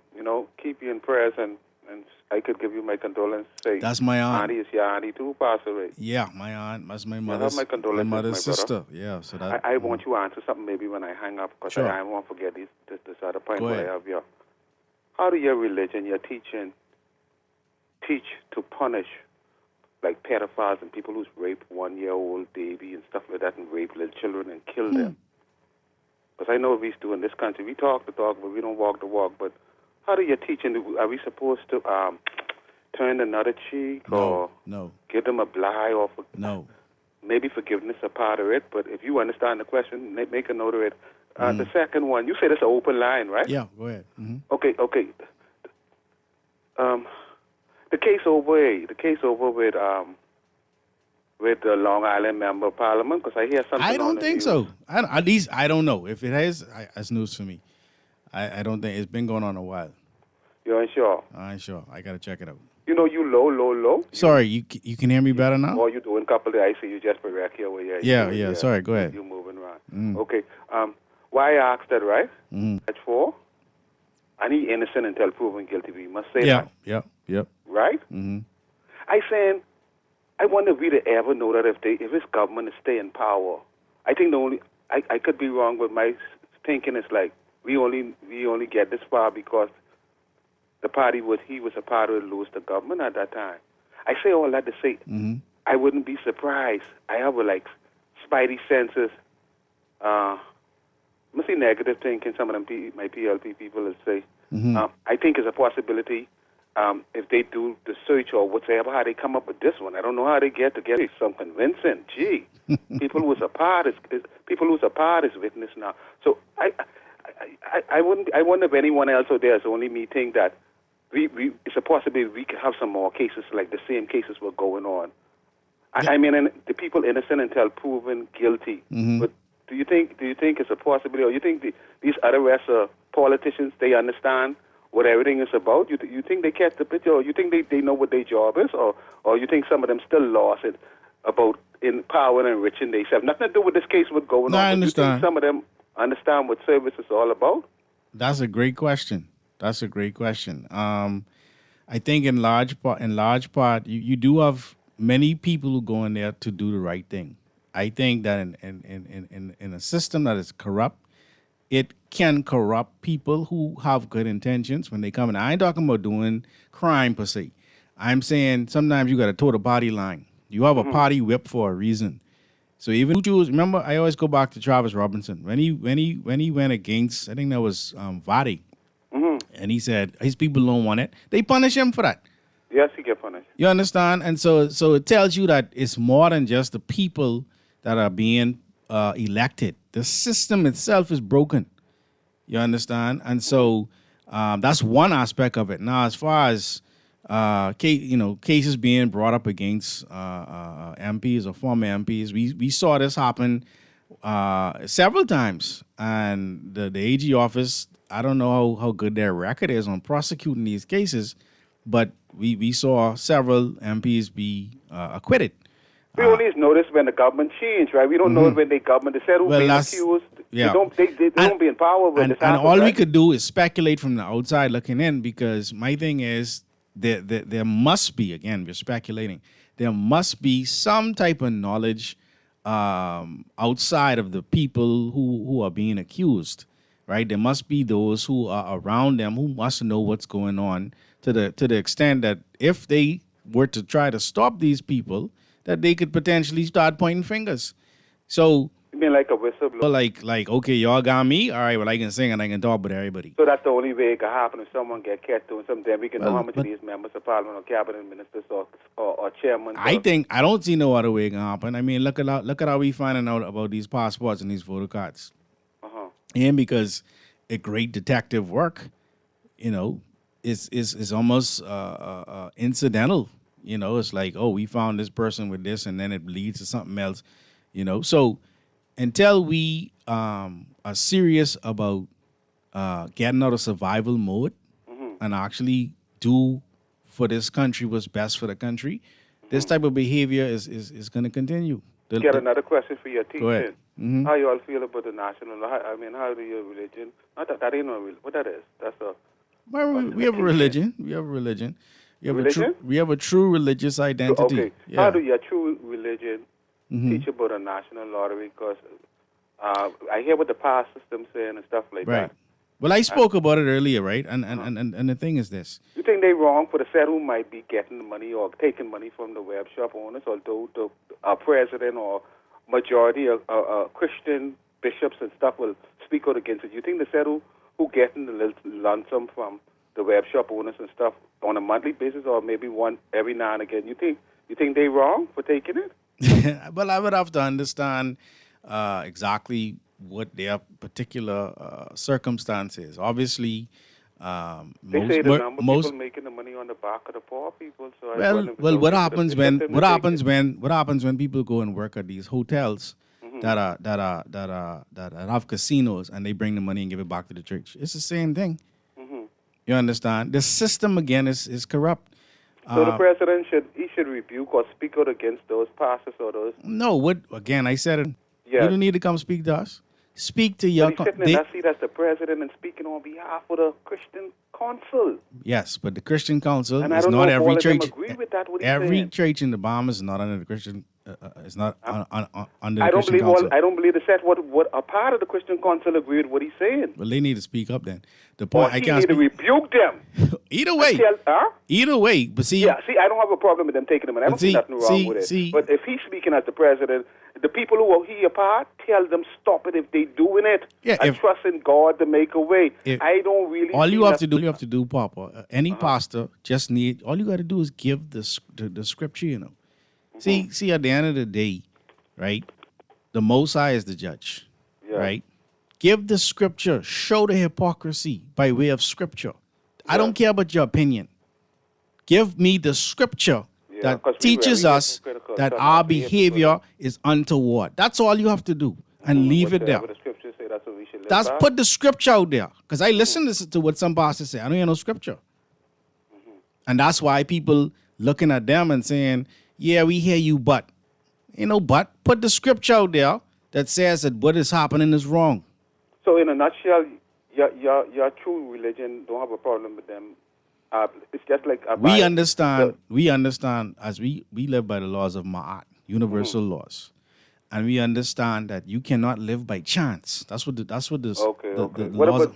keep you in prayers and I could give you my condolences. Say, that's my aunt. Auntie is your auntie too, Pastor Ray. Yeah, my aunt. That's my mother's, have my condolences, my mother's my sister. brother. Yeah, so that. I want you to answer something maybe when I hang up because Sure. I won't forget this other point Go where ahead. I have your. How do your religion, your teaching, teach to punish like pedophiles and people who's raped 1-year-old baby and stuff like that and rape little children and kill them? Because I know what we do in this country. We talk the talk, but we don't walk the walk. But how do you teaching? Are we supposed to turn another cheek or No. give them a blind or No. maybe forgiveness a part of it? But if you understand the question, make a note of it. The second one, you said it's an open line, right? Yeah, go ahead. Okay. The case over with the Long Island Member of Parliament, because I hear something. I on don't the think news. so. At least I don't know. If it is, that's news for me. I don't think it's been going on a while. You ain't sure? I ain't sure. I gotta check it out. You know, you low. Sorry, you can hear me better now? Or you doing a couple of days, I see you just back here where you're. Yeah. Sorry, go ahead. You're moving around. Okay. Why I asked that, right? That's for any innocent until proven guilty. We must say that. Yep. Right? I saying, I wonder if we'd ever know that if this government is stay in power. I think I could be wrong, but my thinking is like we only get this far because the party he was a part of lose the government at that time. I say all that to say I wouldn't be surprised. I have like spidey senses. Must see negative thinking. Some of them my PLP people will say. I think it's a possibility. If they do the search or whatever, how they come up with this one. I don't know how they get some convincing. Gee, people who's a part is witness now. So I wonder if anyone else out there is only me think that it's a possibility we could have some more cases like the same cases were going on. I mean, the people innocent until proven guilty. But do you think it's a possibility, or you think these other rest of politicians they understand what everything is about? You think they catch the picture, or you think they know what their job is, or you think some of them still lost it about in power and enriching themselves? Nothing to do with this case what's going on. I understand. You think some of them understand what service is all about? That's a great question. I think in large part, you do have many people who go in there to do the right thing. I think that in a system that is corrupt, it can corrupt people who have good intentions when they come in. I ain't talking about doing crime per se. I'm saying sometimes you got to toe the party line. You have a party whip for a reason. So even remember, I always go back to Travis Robinson when he went against, I think that was Vadi, and he said his people don't want it. They punish him for that. Yes, he get punished. You understand? And so it tells you that it's more than just the people that are being elected. The system itself is broken. You understand? And so that's one aspect of it. Now, as far as cases being brought up against MPs or former MPs, we saw this happen several times. And the AG office, I don't know how good their record is on prosecuting these cases, but we saw several MPs be acquitted. We only notice when the government changed, right? We don't know when the government said who's being accused. Yeah. They don't be in power when this and happens, all we right? could do is speculate from the outside looking in, because my thing is there must be, again, we're speculating, there must be some type of knowledge outside of the people who are being accused, right? There must be those who are around them who must know what's going on to the extent that if they were to try to stop these people, that they could potentially start pointing fingers. So You mean like a whistleblower? like okay, y'all got me. All right, well, I can sing and I can talk with everybody. So that's the only way it can happen. If someone get catch doing something, then we can know Well, how much of these members of parliament or cabinet ministers or chairmen. I don't see no other way it can happen. I mean, look at how we finding out about these passports and these voter cards. And because a great detective work, is almost incidental. It's like, oh, we found this person with this, and then it leads to something else. So until we are serious about getting out of survival mode and actually do for this country what's best for the country, this type of behavior is going to continue. Get another question for your teaching. Go ahead. Mm-hmm. How you all feel about the national? How do your religion? Not that ain't no what that is. That's a. Well, we have a religion. We have a religion. We have a true religious identity. Okay. Yeah. How do your true religion teach about a national lottery? Because I hear what the past system saying and stuff like Right. that. Well, I spoke about it earlier, right? And the thing is this. You think they wrong for the set who might be getting the money or taking money from the web shop owners, although the president or majority of Christian bishops and stuff will speak out against it? You think the set who getting the little lump sum from the web shop owners and stuff on a monthly basis or maybe one every now and again? You think they wrong for taking it? Well, I would have to understand exactly what their particular circumstances. Obviously, they say the number of people making the money on the back of the poor people. So well, what happens when people go and work at these hotels that have casinos and they bring the money and give it back to the church? It's the same thing. You understand? The system again is corrupt. So the president should rebuke or speak out against those pastors or those. No, again, I said it. Yes. You don't need to come speak to us. Speak to your. But he's sitting in that seat as the president and speaking on behalf of the Christian council. Yes, but the Christian council And I is don't not know if all every of them church. agree with that, what he's Every saying. church in the Bahamas is not under the Christian. It's not under the I don't Christian believe council. I don't believe the set what a part of the Christian council agreed with what he's saying. Well, they need to speak up then. The Or point I he can't need to speak. rebuke them. Either way. Either way, but see. Yeah, see, I don't have a problem with them taking them, and I don't see nothing wrong with it. But if he's speaking as the president, the people who are he apart, tell them stop it if they doing it. Yeah, and trust in God to make a way. I don't really. All see you have nothing- to do, Papa. Any pastor just need. All you got to do is give the scripture. You know. See, at the end of the day, right? The Most High is the judge, right? Give the scripture. Show the hypocrisy by way of scripture. I don't care about your opinion. Give me the scripture that 'cause we teaches really us get critical that stuff our out here, behavior is untoward. That's all you have to do, and leave it there. Whatever the scriptures say, that's what we should live That's by. put the scripture out there. Because I listen to what some pastors say. I don't hear no scripture. And that's why people looking at them and saying, yeah, we hear you, but. But put the scripture out there that says that what is happening is wrong. So in a nutshell, your true religion don't have a problem with them. It's just like We understand as we live by the laws of Ma'at, universal laws. And we understand that you cannot live by chance. That's what this Okay. the What laws about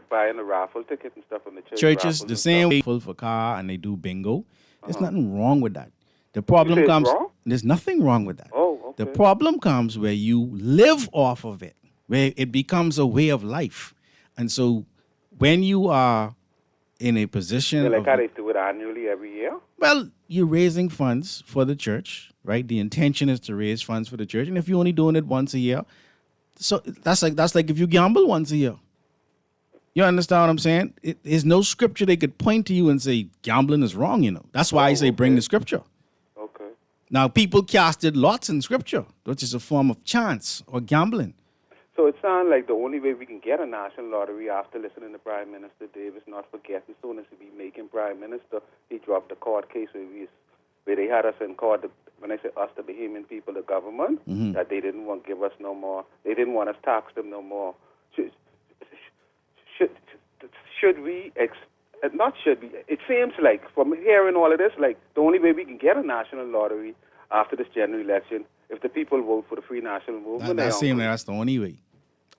buying the raffle ticket and stuff from the church? churches raffles the and same stuff? way for car and they do bingo. There's nothing wrong with that. The problem You say it's comes. wrong? There's nothing wrong with that. Oh, okay. The problem comes where you live off of it, where it becomes a way of life. And so when you are in a position Yeah, like of, how they do it annually every year? well, you're raising funds for the church, right? The intention is to raise funds for the church. And if you're only doing it once a year, so that's like if you gamble once a year. You understand what I'm saying? There's no scripture they could point to you and say gambling is wrong, That's why I say bring the scripture. Okay. Now, people casted lots in scripture, which is a form of chance or gambling. So it sounds like the only way we can get a national lottery after listening to Prime Minister Davis, not forgetting, soon as he be making Prime Minister, he dropped the court case where they had us in court, when I say us, the Bahamian people, the government, that they didn't want to give us no more. They didn't want us to tax them no more. Should we, not should we, it seems like from hearing all of this, like the only way we can get a national lottery after this general election, if the people vote for the Free National Movement. That seems like that's the only way.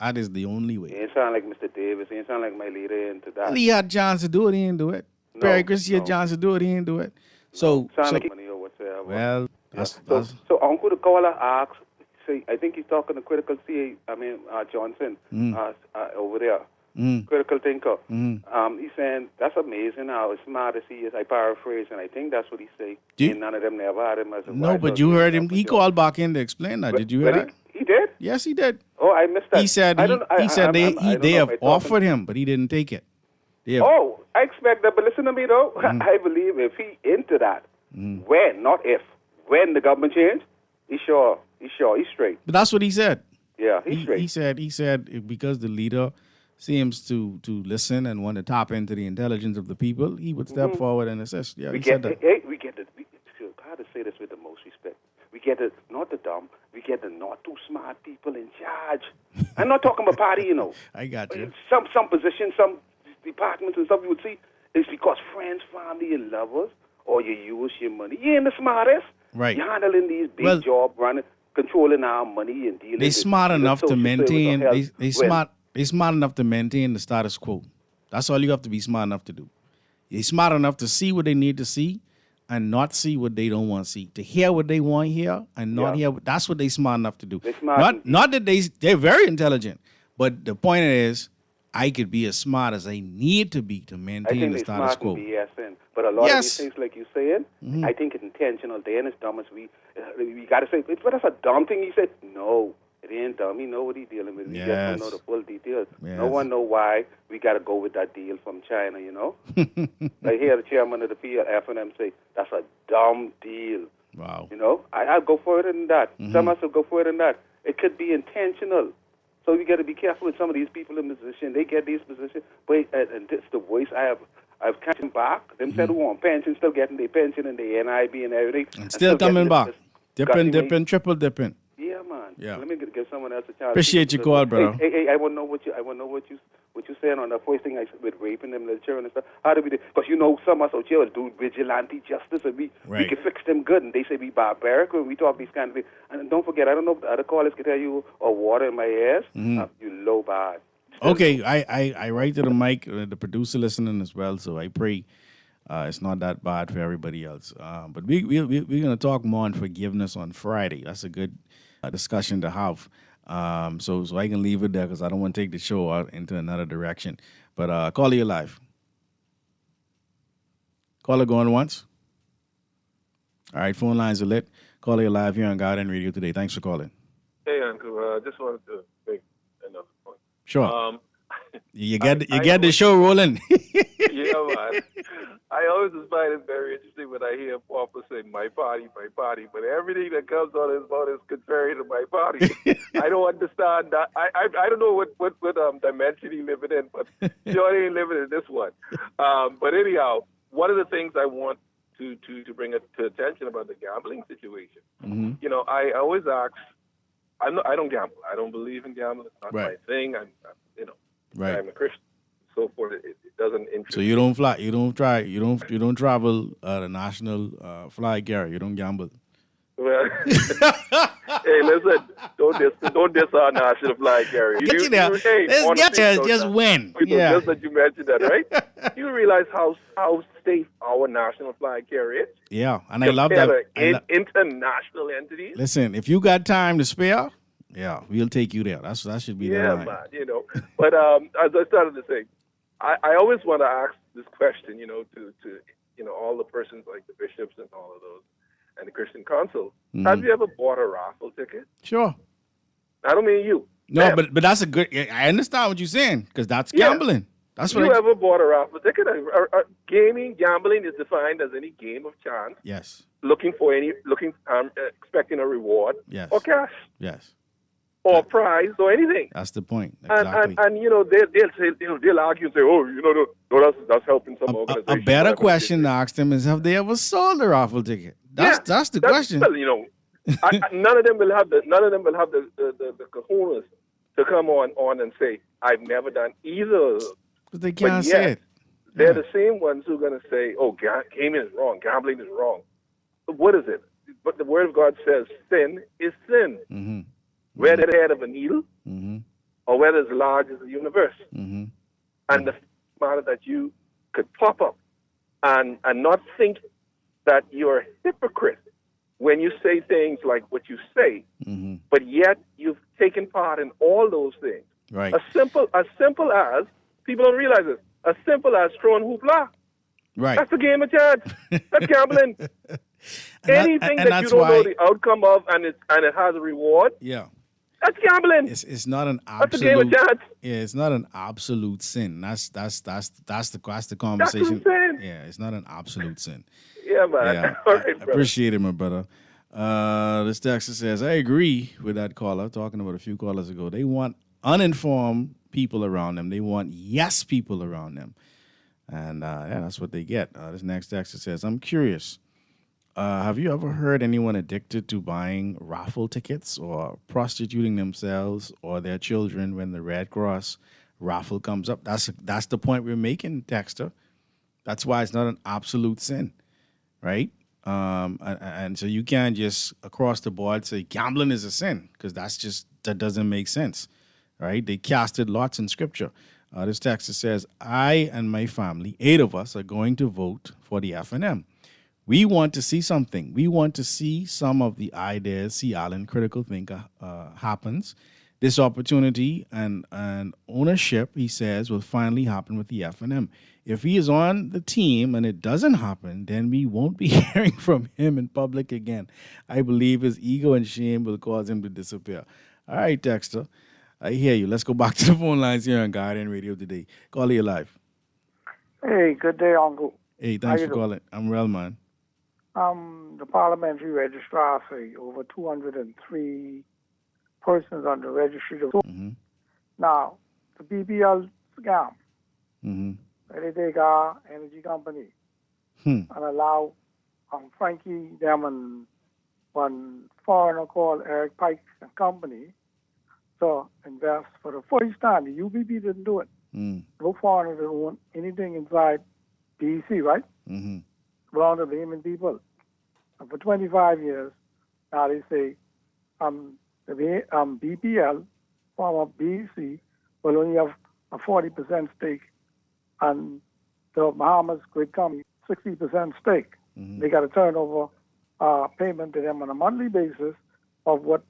That is the only way. It ain't sound like Mr. Davis. It ain't sound like my leader into that. Well, he had chance to do it, he didn't do it. Perry Christie had chance to do it, he didn't do it. So, Sound like money or whatever. well, So Uncle the caller asks, say, I think he's talking to Critical Johnson over there. Critical thinker. He's saying that's amazing how smart as he is. I paraphrase, and I think that's what he say. And none of them never had him as a no, but you heard him. He called back in to explain that. Did you hear that? He did? Yes, he did. Oh, I missed that. He said they have offered him, but he didn't take it. Oh, I expect that. But listen to me, though. I believe if he into that, when, not if, when the government change, he's straight. But that's what he said. Yeah, he's straight. He said because the leader seems to listen and want to tap into the intelligence of the people, he would step forward and assist. Yeah, we he get said that. we get it. How to say this with the most respect? We get it, not the dumb. We get the not too smart people in charge. I'm not talking about party, you know. I got you. Some positions, some departments and stuff you would see, it's because friends, family, and lovers, or you use your money. You ain't the smartest. Right. You're handling these big jobs, running, controlling our money and dealing. They with smart the enough to social maintain. service of health. They smart enough to maintain the status quo. That's all you have to be smart enough to do. You're smart enough to see what they need to see, and not see what they don't want to see. To hear what they want to hear and not hear. That's what they smart enough to do. Not that they're very intelligent, but the point is, I could be as smart as I need to be to maintain the status quo. But a lot of these things, like you saying, I think it's intentional. They ain't as dumb as we got to say, but that's a dumb thing. He said, no, it ain't dumb. He know what he's dealing with. We just don't know the full details. Yes. No one know why we got to go with that deal from China, you know? I hear the chairman of the FNM say, that's a dumb deal. Wow. You know, I'll go further than that. Some of us will go further than that. It could be intentional. So we got to be careful with some of these people in position. They get these positions. But and this the voice I've catch them back. Them said who on pension, still getting their pension and their NIB and everything. And still coming back. Dipping, triple dipping. Yeah, man. Yeah. Let me give someone else a chance. Appreciate your call, brother. Hey, I want to know what you saying on the first thing I said with raping them little children and stuff. How do we do? Because you know some of us out here will do vigilante justice and we can fix them good. And they say we barbaric when we talk these kind of things. And don't forget, I don't know if the other callers can tell you or water in my ears. You low bad. Okay, I write to the mic, the producer listening as well, so I pray it's not that bad for everybody else. But we're going to talk more on forgiveness on Friday. That's a good discussion to have. So I can leave it there because I don't want to take the show out into another direction. But caller, you live. Caller going once. All right, phone lines are lit. Caller, you live here on Guardian Radio today. Thanks for calling. Hey, Uncle. Just wanted to make another point. Sure. You get the show rolling. Yeah, man. I always find it very interesting when I hear Papa say, my party, but everything that comes out of his mouth is contrary to my party. I don't understand that. I don't know what dimension he living in, but sure ain't living in this one. But anyhow, one of the things I want to bring it to attention about the gambling situation, you know, I always ask, I don't gamble. I don't believe in gambling. It's not my thing. I'm a Christian. So forth, it doesn't interest. So you don't fly, you don't travel the national flag carrier. You don't gamble. Well, hey, listen, don't diss our national flag carrier. Get you there. Let's get there. Just win. Yeah. Just that you mentioned that, right? You realize how safe our national flag carrier is. Yeah, and I love that. International entities. Listen, if you got time to spare, yeah, we'll take you there. That should be the line. Man, you know. But as I started to say, I always want to ask this question, you know, to you know all the persons like the bishops and all of those, and the Christian council. Have you ever bought a raffle ticket? Sure. I don't mean you. No, but that's a good. I understand what you're saying because that's gambling. That's what. You ever bought a raffle ticket? Gambling is defined as any game of chance. Yes. Expecting a reward. Yes. Or cash. Yes. Or prize or anything. That's the point. Exactly. And you know they'll argue and say, oh, you know, no, that's helping some organization. A better question to ask them is, have they ever sold a raffle ticket? That's the question. Well, you know, none of them will have the kahunas to come on and say, I've never done either. But they can't say it. They're the same ones who are going to say, oh, gaming is wrong, gambling is wrong. But what is it? But the Word of God says sin is sin. Mm-hmm. Whether it's the head of a needle or whether it's large as the universe. Mm-hmm. And the matter that you could pop up and not think that you're a hypocrite when you say things like what you say, but yet you've taken part in all those things. Right. As simple as, people don't realize this, as simple as throwing hoopla. Right. That's a game of chance. That's gambling. Anything that you don't know the outcome of and it has a reward. Yeah. That's gambling. It's not an absolute. That's a game of chance. Yeah, it's not an absolute sin. That's the conversation. That's what I'm saying. Yeah, it's not an absolute sin. Yeah, man. Yeah, All right, I appreciate it, my brother. This texter says, I agree with that caller, talking about a few callers ago. They want uninformed people around them. They want yes people around them. And that's what they get. This next texter says, I'm curious. Have you ever heard anyone addicted to buying raffle tickets or prostituting themselves or their children when the Red Cross raffle comes up? That's the point we're making, Dexter. That's why it's not an absolute sin, right? And so you can't just across the board say gambling is a sin, because that doesn't make sense, right? They casted lots in Scripture. This texter says, I and my family, 8 of us, are going to vote for the FNM. We want to see something. We want to see some of the ideas C. Allen, critical thinker, happens. This opportunity and ownership, he says, will finally happen with the FNM. If he is on the team and it doesn't happen, then we won't be hearing from him in public again. I believe his ego and shame will cause him to disappear. All right, Dexter, I hear you. Let's go back to the phone lines here on Guardian Radio today. Call you live. Hey, good day, Uncle. Hey, thanks for calling. I'm well, man. The parliamentary registrar say over 203 persons on the registry. Now, the BBL scam, they take our energy company and allow Frankie them and one foreigner called Eric Pike and Company to invest for the first time. The UBP didn't do it. No foreigner didn't want anything inside BEC, right? Belong to the Yemen people. And for 25 years, now they say the BPL, former BEC, will only have a 40% stake, and the Bahamas Great Company 60% stake. They got to turn over payment to them on a monthly basis of what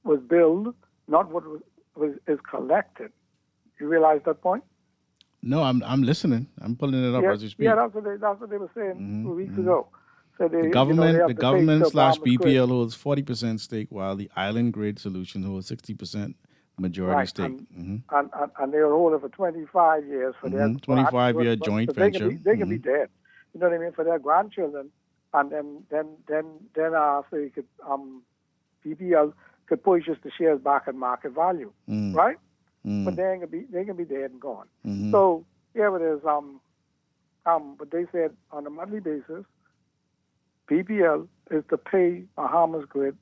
was billed, not what is collected. You realize that point? No, I'm listening. I'm pulling it up as you speak. Yeah, that's what they were saying 2 weeks ago. So the government slash BPL holds 40% stake, while the Island Grid Solution holds 60% majority stake. And they will hold it for 25 years for their 25-year joint venture. They can be dead. You know what I mean? For their grandchildren, and then so you could BPL could purchase the shares back at market value, right? But they can be dead and gone. So here it is. But they said on a monthly basis, BPL is to pay Bahamas Grid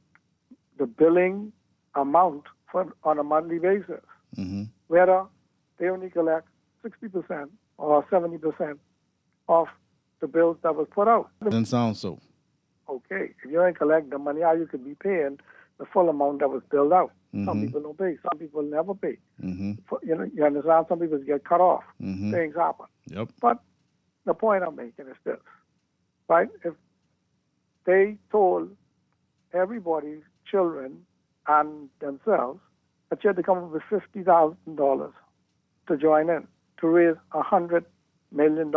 the billing amount on a monthly basis, whether they only collect 60% or 70% of the bills that was put out. Doesn't sound so. Okay, if you don't collect the money out, you could be paying the full amount that was billed out. Some people don't pay. Some people never pay. You understand? Some people get cut off. Things happen. Yep. But the point I'm making is this, right? If they told everybody's children and themselves that you had to come up with $50,000 to join in to raise $100 million.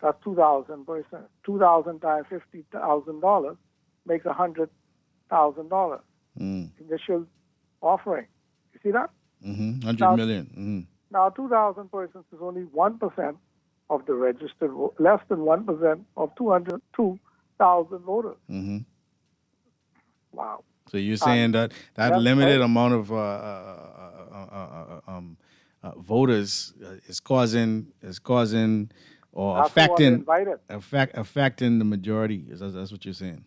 That's 2,000 percent. 2,000 times $50,000 makes $100,000 initial offering. You see that? 100 million. Now, 2,000 persons is only 1% of the registered, less than 1% of 202,000 voters. Wow. So you're saying that limited amount of voters is causing or affecting the majority. That's what you're saying.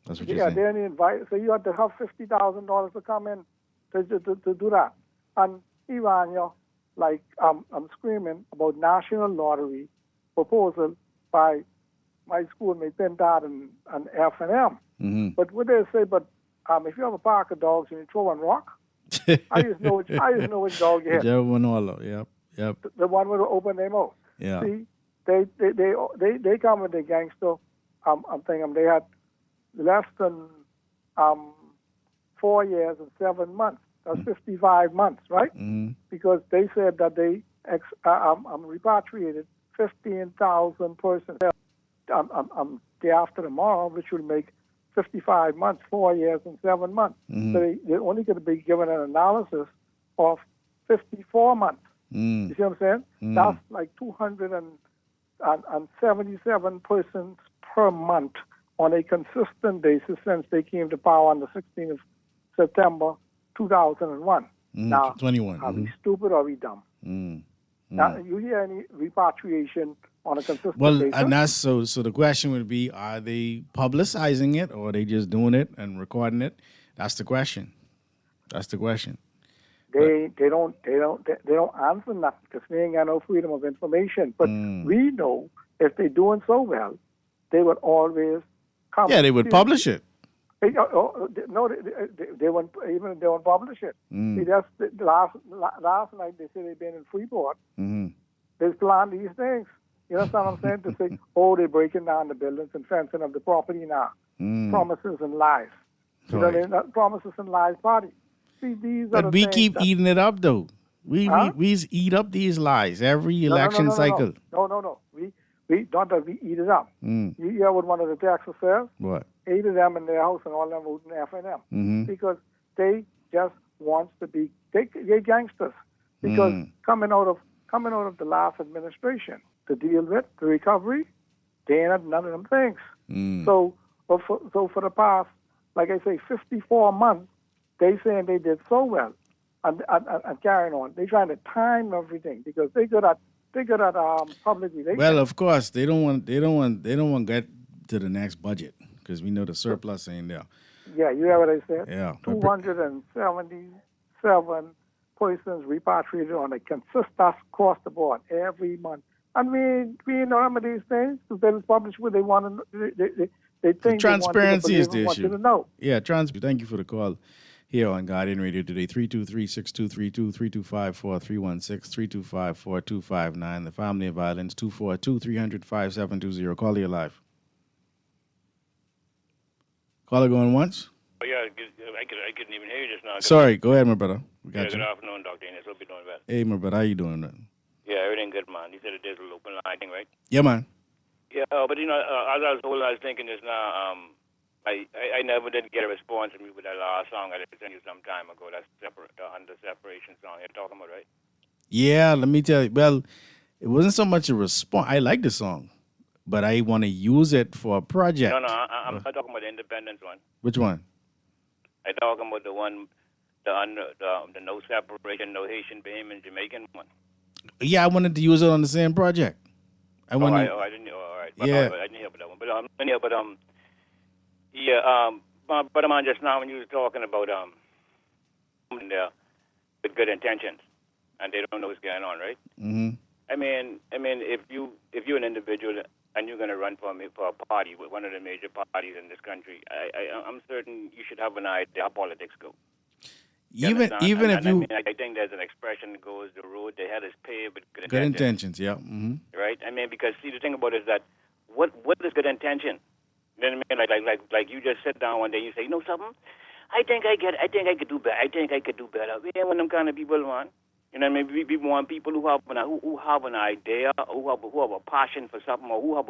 That's what you're saying. They only invite. So you have to have $50,000 to come in to do that. And Iran, like I'm screaming about national lottery proposal by my schoolmate Pentad and FNM. But what they say, if you have a pack of dogs and you throw one rock, I just know which dog you hit. Yep. The one with the open their mouth. Yeah. See, they come with the gangster. I'm thinking they had less than 4 years and 7 months. That's 55 months, right? Because they said that they repatriated 15,000 persons day after tomorrow, which will make 55 months, 4 years and 7 months. So they only going to be given an analysis of 54 months. You see what I'm saying? That's like 277 persons per month on a consistent basis since they came to power on the 16th of September 2001. Now, 21. are we stupid or are we dumb? Now, you hear any repatriation on a consistent basis? And that's so the question would be, are they publicizing it or are they just doing it and recording it? That's the question. They don't answer nothing because they ain't got no freedom of information. But we know if they're doing so well, they would always come. Yeah, they would publish it. No, they won't even. They won't publish it. See, that's last night they said they've been in Freeport. They planned these things. You understand what I'm saying? To say, they're breaking down the buildings and fencing of the property now. Promises and lies. You know, they're not promises and lies party. See, these are But we keep eating it up, though. We eat up these lies every election cycle. No. We don't that we eat it up. You hear what one of the Texas says? What? 8 of them in their house and all of them voting FNM. Because they just want to be, they're gangsters. Because coming out of the last administration to deal with the recovery, they ain't had none of them things. So for the past, like I say, 54 months, they saying they did so well and carrying on. They trying to time everything because they good at public relations. Well, of course, they don't want to get to the next budget because we know the surplus ain't there. Yeah, you hear what I said? Yeah. 277 persons repatriated on a consistent across the board every month. I mean, we know some of these things because they was published where they want to. They think transparency is the want you issue. to know. Yeah, thank you for the call here on Guardian Radio today. 323-6232, 325-4316, 325-4259. The Family of Violence, 242-300-5720. Call you live. Caller going once? Oh, yeah, I couldn't even hear you just now. Sorry, go ahead, my brother. We got Good you. afternoon, Dr. Innes. Hope you're doing well. Hey, my brother, how you doing, man? Yeah, everything good, man. You said it is a open line thing, right? Yeah, man. Yeah, but as I was thinking just now, I never did get a response from you with that last song I did send you some time ago. That's the Under Separation song you're talking about, right? Yeah, let me tell you. Well, it wasn't so much a response. I like the song, but I want to use it for a project. No, I'm not talking about the Independence one. Which one? I'm talking about the one, the No Separation, No Haitian, Bahamian, Jamaican one. Yeah, I wanted to use it on the same project. I didn't know. All right. But, Yeah. I didn't hear about that one. But just now when you were talking about with good intentions, and they don't know what's going on, right? Mm-hmm. I mean, if you're an individual and you're going to run for a party with one of the major parties in this country, I'm certain you should have an idea how politics go. Even if you I think there's an expression that goes, the road they had is paved with good good intentions. intentions, yeah. Mm-hmm. Right? I mean, because see, the thing about it is that what is good intention? You know what I mean? Like you just sit down one day and you say, you know something? I think I could do better. We ain't one of them kind of people, man. You know what I mean? We want people who have an idea, who have a passion for something, or who have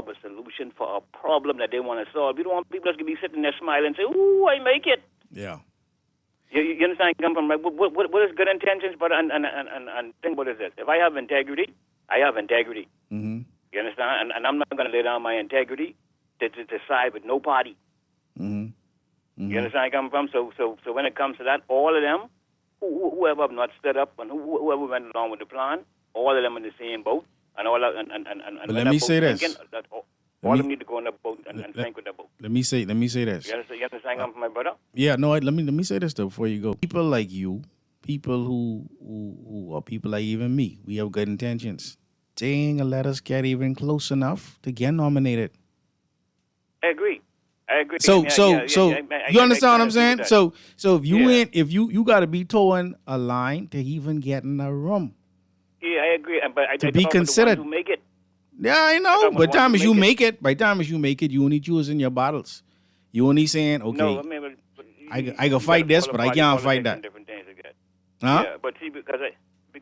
a solution for a problem that they want to solve. We don't want people that's gonna be sitting there smiling and say, "Ooh, I make it." Yeah. You understand? Come from what is good intentions, but and think about this: if I have integrity, I have integrity. Mm-hmm. You understand? And I'm not going to lay down my integrity to side with no party. Mm-hmm. Mm-hmm. You understand? Where I'm from? So when it comes to that, all of them, whoever have not stood up and whoever went along with the plan, all of them in the same boat, and all of, and But let me say this. All of them need to go in the boat and sink with the boat. Let me say this. You understand? I'm from my brother. Yeah, no, let me say this though before you go. People like you, people who are people like even me, we have good intentions. They ain't gonna let us get even close enough to get nominated. I agree. So you understand what I'm saying? that. So if you ain't if you gotta be towing a line to even get in a room. Yeah, I agree. But I To be considered. to make it. Yeah, I know. By the time as you make it, you only choosing your battles. You only saying, okay, No, I mean, I can fight this, but I can't fight that. Different things again. Huh? Yeah, but see, because we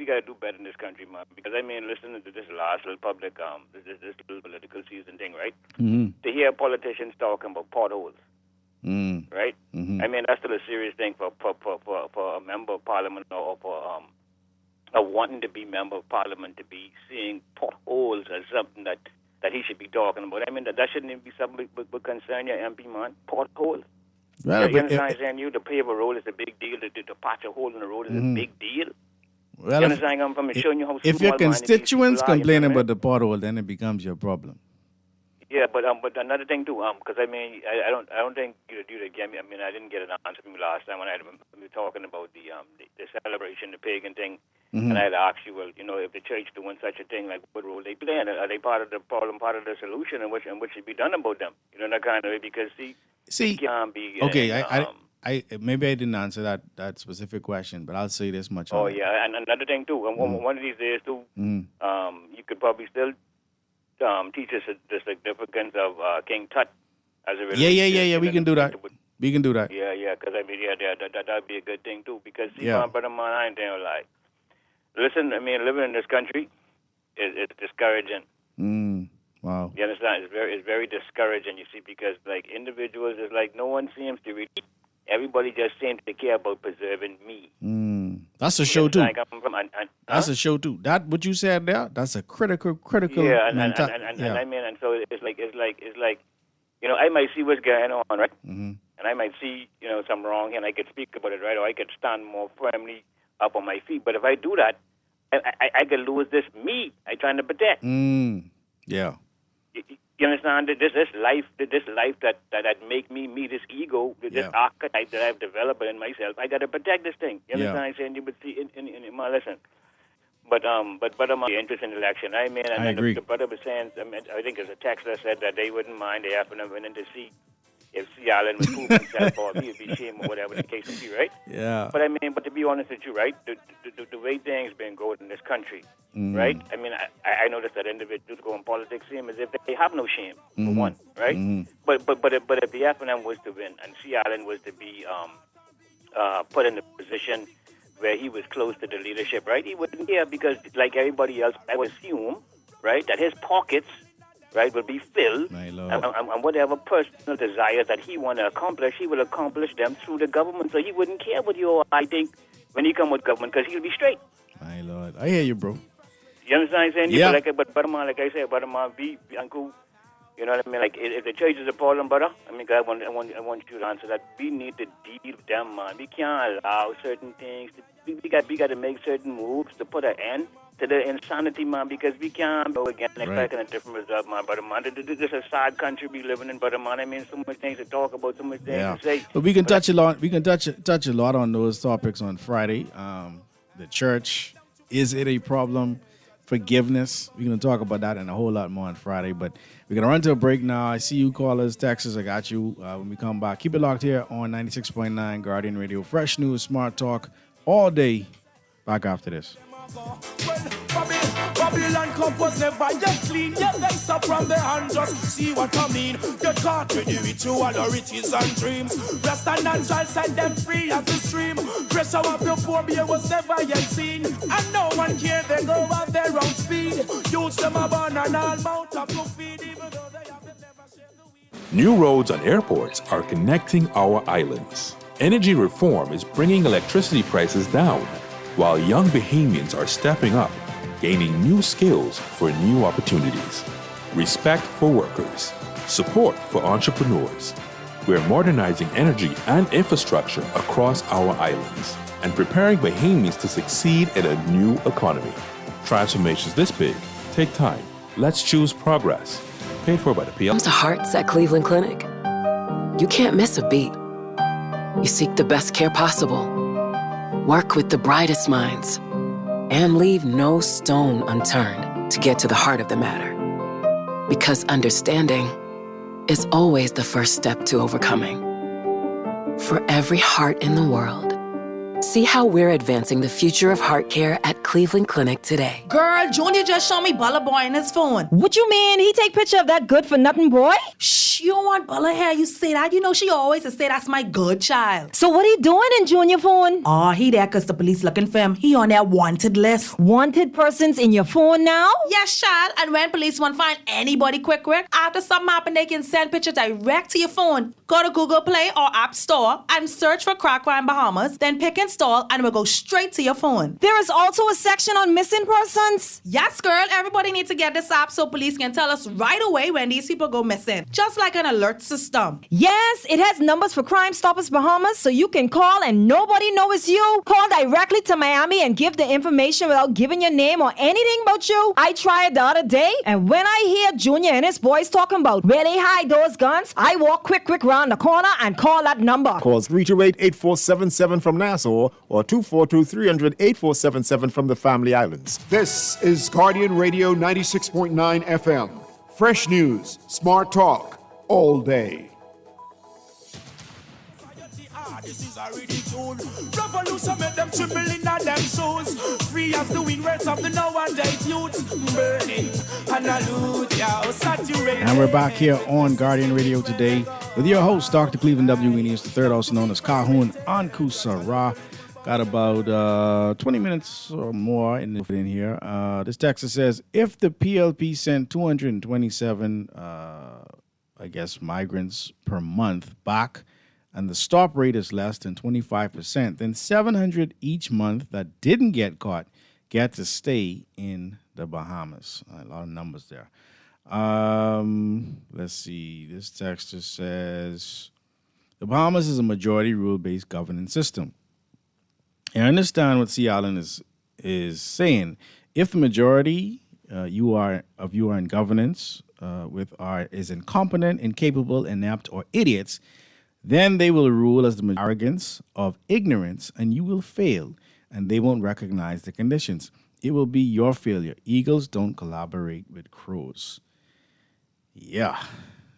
gotta do better in this country, man. Because listening to this last little public, this little political season thing, right? Mm-hmm. To hear politicians talking about potholes, right? Mm-hmm. I mean, that's still a serious thing for a member of parliament or for wanting to be member of parliament to be seeing potholes as something that he should be talking about. I mean, that shouldn't even be something would concern your MP, man. Potholes. Well, you understand? Saying you to pave a road is a big deal. To patch a hole in the road is a big deal. Well, you understand? I'm from showing you how if small your constituents man, complain about the pothole, then it becomes your problem. Yeah, but another thing too, because I mean, I don't think you get me. I mean, I didn't get an answer from you last time when we were talking about the celebration, the pagan thing, and I had asked you, well, you know, if the church doing such a thing, like what role they play, and are they part of the problem, part of the solution, and what should be done about them? You know, that kind of way, because see, it can't be. Okay, I maybe I didn't answer that specific question, but I'll say this much. Oh yeah, and another thing too, one of these days too, you could probably still teach us the significance of King Tut as a relates. Yeah. We can do that. We can do that. Yeah, because I mean, that'd be a good thing too. Because see, my brother, man, I ain't telling you lie. Listen, I mean, living in this country is discouraging. Wow. You understand? It's very discouraging. You see, because like individuals, it's like no one seems to really. Everybody just seems to care about preserving me. That's a show too. Like that's a show too. That what you said there. That's a critical. Yeah, and I mean, and so it's like you know, I might see what's going on, right? And I might see, you know, some wrong, and I could speak about it, right? Or I could stand more firmly up on my feet. But if I do that, I could lose this me I'm trying to protect. Yeah. You understand? This life that make me, this ego, this archetype that I've developed in myself, I got to protect this thing. You understand? I'm saying? You would see in my lesson. But I'm interested in election. I mean, and I agree. The brother was saying, I think there's a text that said that they wouldn't mind the afternoon winning to see if Sea Island was proving himself or he would be shame or whatever the case would be, right? Yeah. But I mean, but to be honest with you, right, the way things been going in this country, right? I mean, I noticed that individuals go in politics seem as if they have no shame, for one, right? But if the FNM was to win and Sea Island was to be put in a position where he was close to the leadership, right, he wouldn't care because, like everybody else, I would assume, right, that his pockets, right, will be filled, and whatever personal desires that he want to accomplish, he will accomplish them through the government. So he wouldn't care what you or I think when he come with government, because he'll be straight. My Lord, I hear you, bro. You understand what I'm saying? Yeah. But like I said, be uncle. You know what I mean? Like if the church is a problem, brother, I mean, I want you to answer that. We need to deal with them, man. We can't allow certain things. We got to make certain moves to put an end to the insanity, man, because we can't go again expecting a different result, man, brother, man. This is a sad country we living in, brother, man. I mean, so much things to talk about, so much things to say. But we can touch a lot. We can touch a lot on those topics on Friday. The church, is it a problem? Forgiveness. We're going to talk about that and a whole lot more on Friday. But we're going to run to a break now. I see you callers, texts. I got you. When we come back, keep it locked here on 96.9 Guardian Radio. Fresh news, smart talk all day. Back after this. Babylon cup was never yet clean. Yet they stop from the hand, just see what I mean. Get caught with the ritual or riches and dreams. Rest and shall set them free as the stream. Pressure of your poor beer was never yet seen. And no one care, they go at their own speed. Use them a burn and all mount up to feed, even though they have never shared the weed. New roads and airports are connecting our islands. Energy reform is bringing electricity prices down, while young Bahamians are stepping up, gaining new skills for new opportunities. Respect for workers. Support for entrepreneurs. We're modernizing energy and infrastructure across our islands and preparing Bahamians to succeed in a new economy. Transformations this big take time. Let's choose progress. Paid for by the PL. Comes to Hearts at Cleveland Clinic. You can't miss a beat. You seek the best care possible. Work with the brightest minds. And leave no stone unturned to get to the heart of the matter. Because understanding is always the first step to overcoming. For every heart in the world, see how we're advancing the future of heart care at Cleveland Clinic today. Girl, Junior just showed me Bella Boy on his phone. What you mean? He take picture of that good-for-nothing boy? Shh, you don't want Bella here. You say that. You know she always say that's my good child. So what he doing in Junior phone? Oh, he there because the police looking for him. He on their wanted list. Wanted persons in your phone now? Yes, child. And when police want to find anybody quick, after something happen, they can send pictures direct to your phone. Go to Google Play or App Store and search for Crack Crime Bahamas, then pick install and it will go straight to your phone. There is also a section on missing persons? Yes, girl. Everybody needs to get this app so police can tell us right away when these people go missing. Just like like an alert system. Yes, it has numbers for Crime Stoppers Bahamas, so you can call and nobody knows it's you. Call directly to Miami and give the information without giving your name or anything about you. I tried the other day, and when I hear Junior and his boys talking about where they hide those guns, I walk quick round the corner and call that number. Call 328-8477 from Nassau or 242-300-8477 from the Family Islands. This is Guardian Radio 96.9 FM. Fresh news, smart talk, all day. This is a reading tune. Revolution made them tremble in them shoes. Free as the wind words of the nowadays youths. Burning and hallelujah, saturated. And we're back here on Guardian Radio today with your host, Dr. Cleveland W. Eneas III, also known as Kahun Anku Sarah. Got about 20 minutes or more in here. This text says, if the PLP sent 227, migrants per month back, and the stop rate is less than 25%, then 700 each month that didn't get caught get to stay in the Bahamas. A lot of numbers there. Let's see. This text just says, the Bahamas is a majority rule-based governance system. I understand what C. Allen is saying. If the majority you are in governance is incompetent, incapable, inept, or idiots, then they will rule as the arrogance of ignorance, and you will fail, and they won't recognize the conditions. It will be your failure. Eagles don't collaborate with crows. Yeah.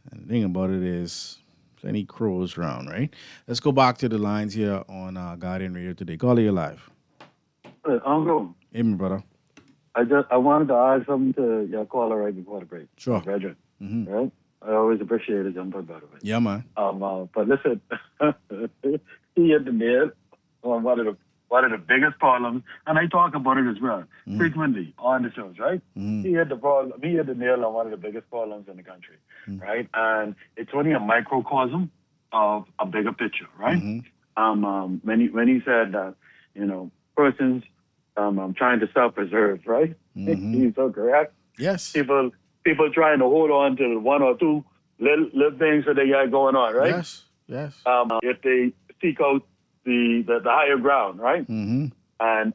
And the thing about it is, plenty crows around, right? Let's go back to the lines here on Guardian Radio today. Call you live. Uncle. Hey, my brother. I wanted to ask something to your caller right before the break. Sure. Brethren. Mm-hmm. Right? I always appreciate his input, by the way. Yeah, man. But listen, he hit the nail on one of the biggest problems, and I talk about it as well frequently on the shows, right? He hit the nail on one of the biggest problems in the country, right? And it's only a microcosm of a bigger picture, right? When he said that, persons trying to self-preserve, right? He's so correct. Yes. People trying to hold on to one or two little things that they got going on, right? Yes. If they seek out the higher ground, right? Mm-hmm. And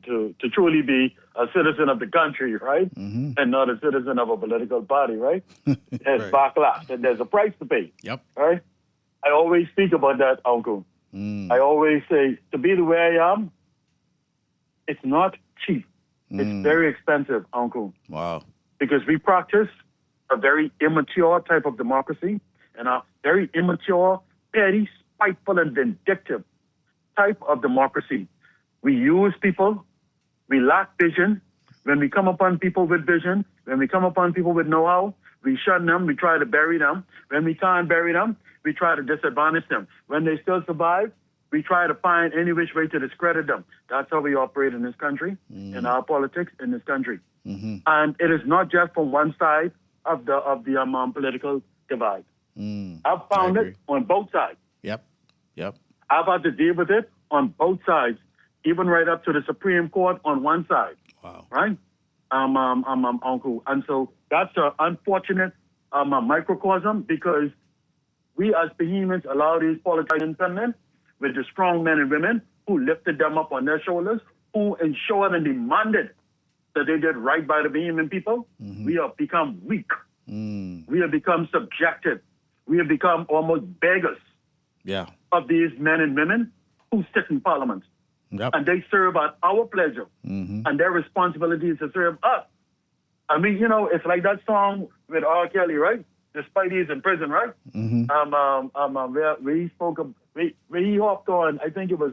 to truly be a citizen of the country, right? Mm-hmm. And not a citizen of a political party, right? There's backlash and there's a price to pay. Yep. Right? I always speak about that, Uncle. I always say, to be the way I am, it's not cheap. It's very expensive, Uncle. Wow. Because we practice a very immature type of democracy and a very immature, petty, spiteful, and vindictive type of democracy. We use people. We lack vision. When we come upon people with vision, when we come upon people with know-how, we shun them. We try to bury them. When we can't bury them, we try to disadvantage them. When they still survive, we try to find any which way to discredit them. That's how we operate in this country, in our politics in this country. And it is not just from one side of the political divide. I've found it on both sides. Yep. I've had to deal with it on both sides, even right up to the Supreme Court on one side. Wow. Right? Uncle. And so that's an unfortunate microcosm because we as Bahamians allow these politicians to come in with the strong men and women who lifted them up on their shoulders, who ensured and demanded that they did right by the Bahamian people. We have become weak. We have become subjected. We have become almost beggars of these men and women who sit in Parliament. And they serve at our pleasure. And their responsibility is to serve us. I mean, it's like that song with R. Kelly, right? Despite he's in prison, right? Where he spoke of, where he hopped on, I think it was,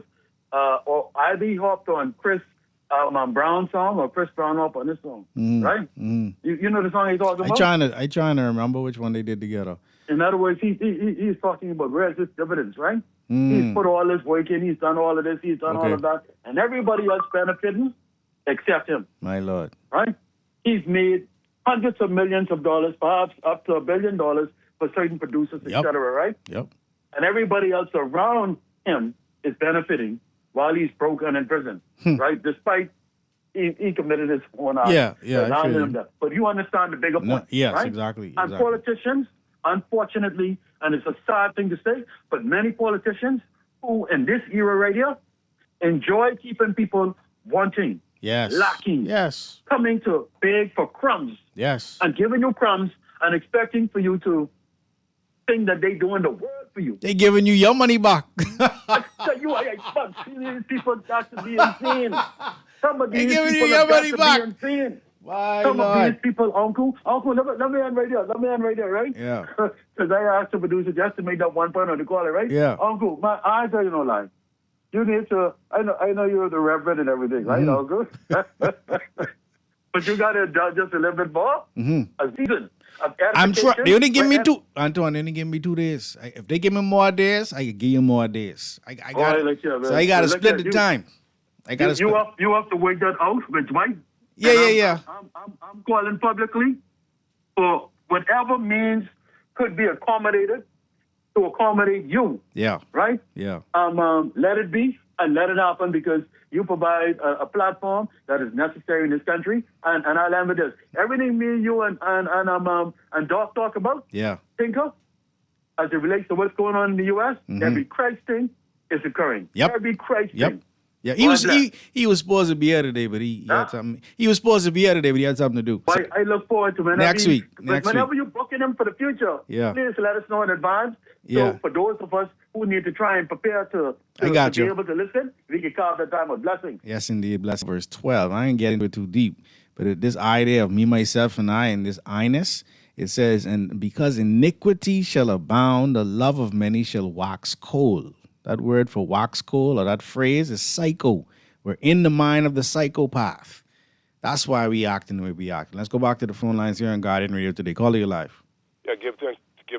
or either he hopped on Chris Brown song or Chris Brown up on this song, right? You know the song he's talking about? I trying to remember which one they did together. In other words, he's talking about where's his dividends, right? He's put all this work in, he's done all of this, he's done all of that, and everybody else benefiting except him. My Lord. Right? He's made hundreds of millions of dollars, perhaps up to $1 billion for certain producers, etc., right? Yep. And everybody else around him is benefiting while he's broke and in prison, right? Despite he committed his own act. Yeah. But you understand the bigger point, yes, right? exactly. And politicians unfortunately, and it's a sad thing to say, but many politicians who in this era right here enjoy keeping people wanting, lacking, coming to beg for crumbs, and giving you crumbs and expecting for you to think that they doing the world for you. They giving you your money back. These people got to be insane. Some of these giving you people your have got money to back. be insane. Why Some not? of these people, Uncle, let me end right there, right? Yeah. Because I asked the producer just to make that 1 point on the caller, right? Yeah. Uncle, I tell you no lie. You need to, I know you're the reverend and everything, right, Uncle? But you got to just a little bit more. A season of I'm sure edification. they only give me two. Antoine, they only give me 2 days. If they give me more days, I can give you more days. I got so I got to split the time. I got to split. You have to wait that out with Mike. Yeah. I'm calling publicly for whatever means could be accommodated to accommodate you. Yeah. Right? Yeah. Let it be and let it happen because you provide a platform that is necessary in this country. And I'll end with this. Everything me, you, and Doc talk about, Tinker, as it relates to what's going on in the U.S., every Christ thing is occurring. Every Christ thing. Yeah, he was supposed to be here today, but he had something. He was supposed to be here today, but he had something to do. So, I look forward to next week. Whenever you're booking him for the future, please let us know in advance. So for those of us who need to try and prepare to be able to listen, we can carve that time of blessing. Yes, indeed. Bless verse 12. I ain't getting into it too deep, but this idea of me, myself, and I, and this I-ness, it says, and because iniquity shall abound, the love of many shall wax cold. That word for wax cold or that phrase is psycho. We're in the mind of the psychopath. That's why we acting the way we act. Let's go back to the phone lines here on Guardian Radio today. Call you live. Yeah, give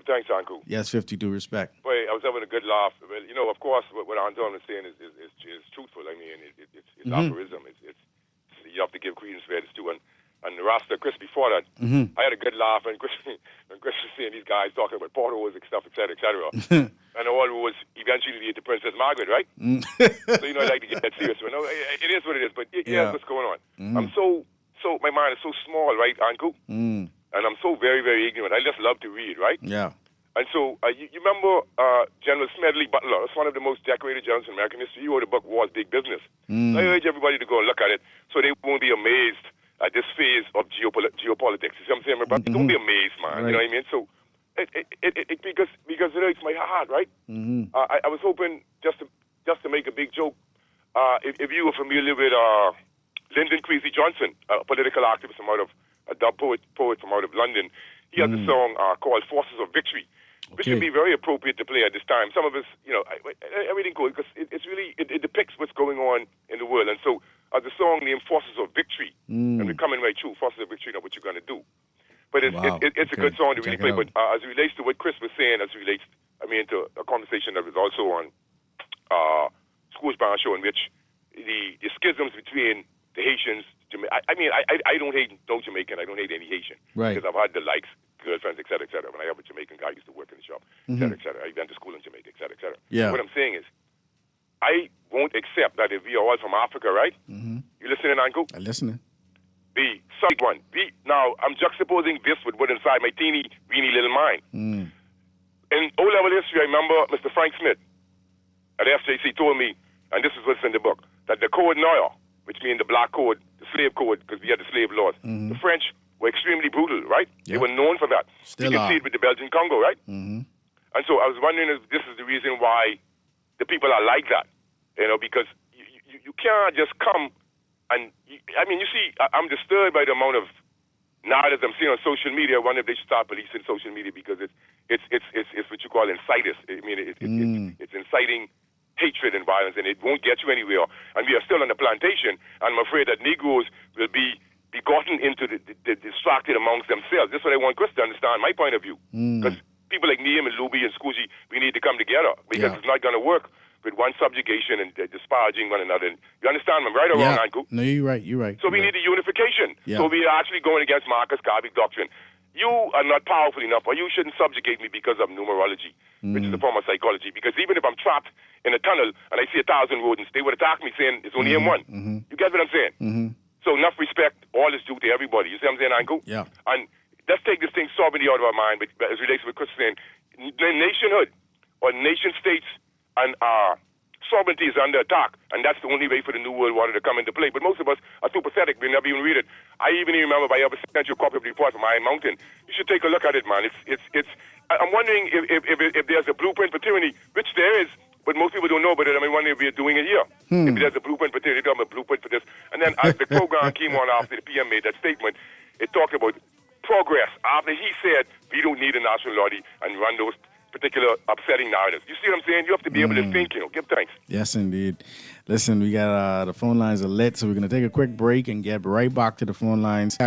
thanks, Uncle. Yes, 52, respect. Boy, I was having a good laugh. Well, you know, of course, what Anton is saying is truthful. I mean, it's aphorism. You have to give credence where it's due. And the Rasta, Chris, before that, I had a good laugh, and Chris was saying these guys talking about portholes and stuff, et cetera. And all was eventually lead to Princess Margaret, right? So, you know, I like to get that serious. But no, it is what it is, but yeah, what's going on. I'm so, my mind is so small, right, Uncle? And I'm so very, very ignorant. I just love to read, right? Yeah. And so, you remember General Smedley Butler? That's one of the most decorated generals in American history. He wrote a book, War's Big Business. I urge everybody to go and look at it so they won't be amazed at this phase of geopolitics. You see what I'm saying? But don't be amazed, man. Right. You know what I mean? So, because it hurts my heart, right? I was hoping just to make a big joke. If you were familiar with Lyndon Kwesi Johnson, a political activist a dub poet from out of London, he has a song called "Forces of Victory," which would be very appropriate to play at this time. Some of us, you know, everything cool because it depicts what's going on in the world, and so the song named "Forces of Victory," and we're coming right through. Forces of Victory, know what you're going to do. But it's a good song to really play. But as it relates to what Chris was saying, to a conversation that was also on School's Brown Show, in which the schisms between the Haitians, I don't hate no Jamaican. I don't hate any Haitian. Right. Because I've had the likes, girlfriends, et cetera, et cetera. When I have a Jamaican guy, I used to work in the shop, et cetera, et cetera. I went to school in Jamaica, et cetera, et cetera. Yeah. What I'm saying is, I won't accept that if we are all from Africa, right? You listening, Uncle? I'm listening. The side one. Now, I'm juxtaposing this with what inside my teeny, weeny little mind. In O-level history, I remember Mr. Frank Smith at FJC told me, and this is what's in the book, that the Code Noir, which means the black code, the slave code, because we had the slave laws, the French were extremely brutal, right? They were known for that. Still you can see it with the Belgian Congo, right? And so I was wondering if this is the reason why the people are like that, you know, because you can't just come and, you see, I'm disturbed by the amount of narratives I'm seeing on social media. I wonder if they should start policing social media because it's what you call incitous. It's inciting hatred and violence, and it won't get you anywhere. And we are still on the plantation, and I'm afraid that Negroes will be gotten into the distracted amongst themselves. This is what I want Chris to understand, my point of view. Because people like Neem and Luby and Scoozy, we need to come together because it's not going to work with one subjugation and disparaging one another. And you understand me, right or wrong, Uncle? No, you're right. So we need a unification. Yeah. So we are actually going against Marcus Garvey's doctrine. You are not powerful enough, or you shouldn't subjugate me because of numerology, which is a form of psychology. Because even if I'm trapped in a tunnel and I see 1,000 rodents, they would attack me saying it's only M1. You get what I'm saying? So enough respect, all is due to everybody. You see what I'm saying, Uncle? Yeah. And let's take this thing sovereignty out of our mind, but as relates to what Chris is saying, nationhood or nation states and sovereignty is under attack, and that's the only way for the New World Order to come into play. But most of us are too pathetic. We never even read it. I even remember I ever sent you a copy of the report from Iron Mountain. You should take a look at it, man. I'm wondering if there's a blueprint for tyranny, which there is, but most people don't know about it. I mean, wondering if we're doing it here. If there's a blueprint for tyranny, there's a blueprint for this. And then as the program came on after the PM made that statement, it talked about progress. After he said, we don't need a national lottery and run those particular upsetting narratives. You see what I'm saying? You have to be able to think, give thanks. Yes, indeed. Listen, we got the phone lines are lit, so we're going to take a quick break and get right back to the phone lines.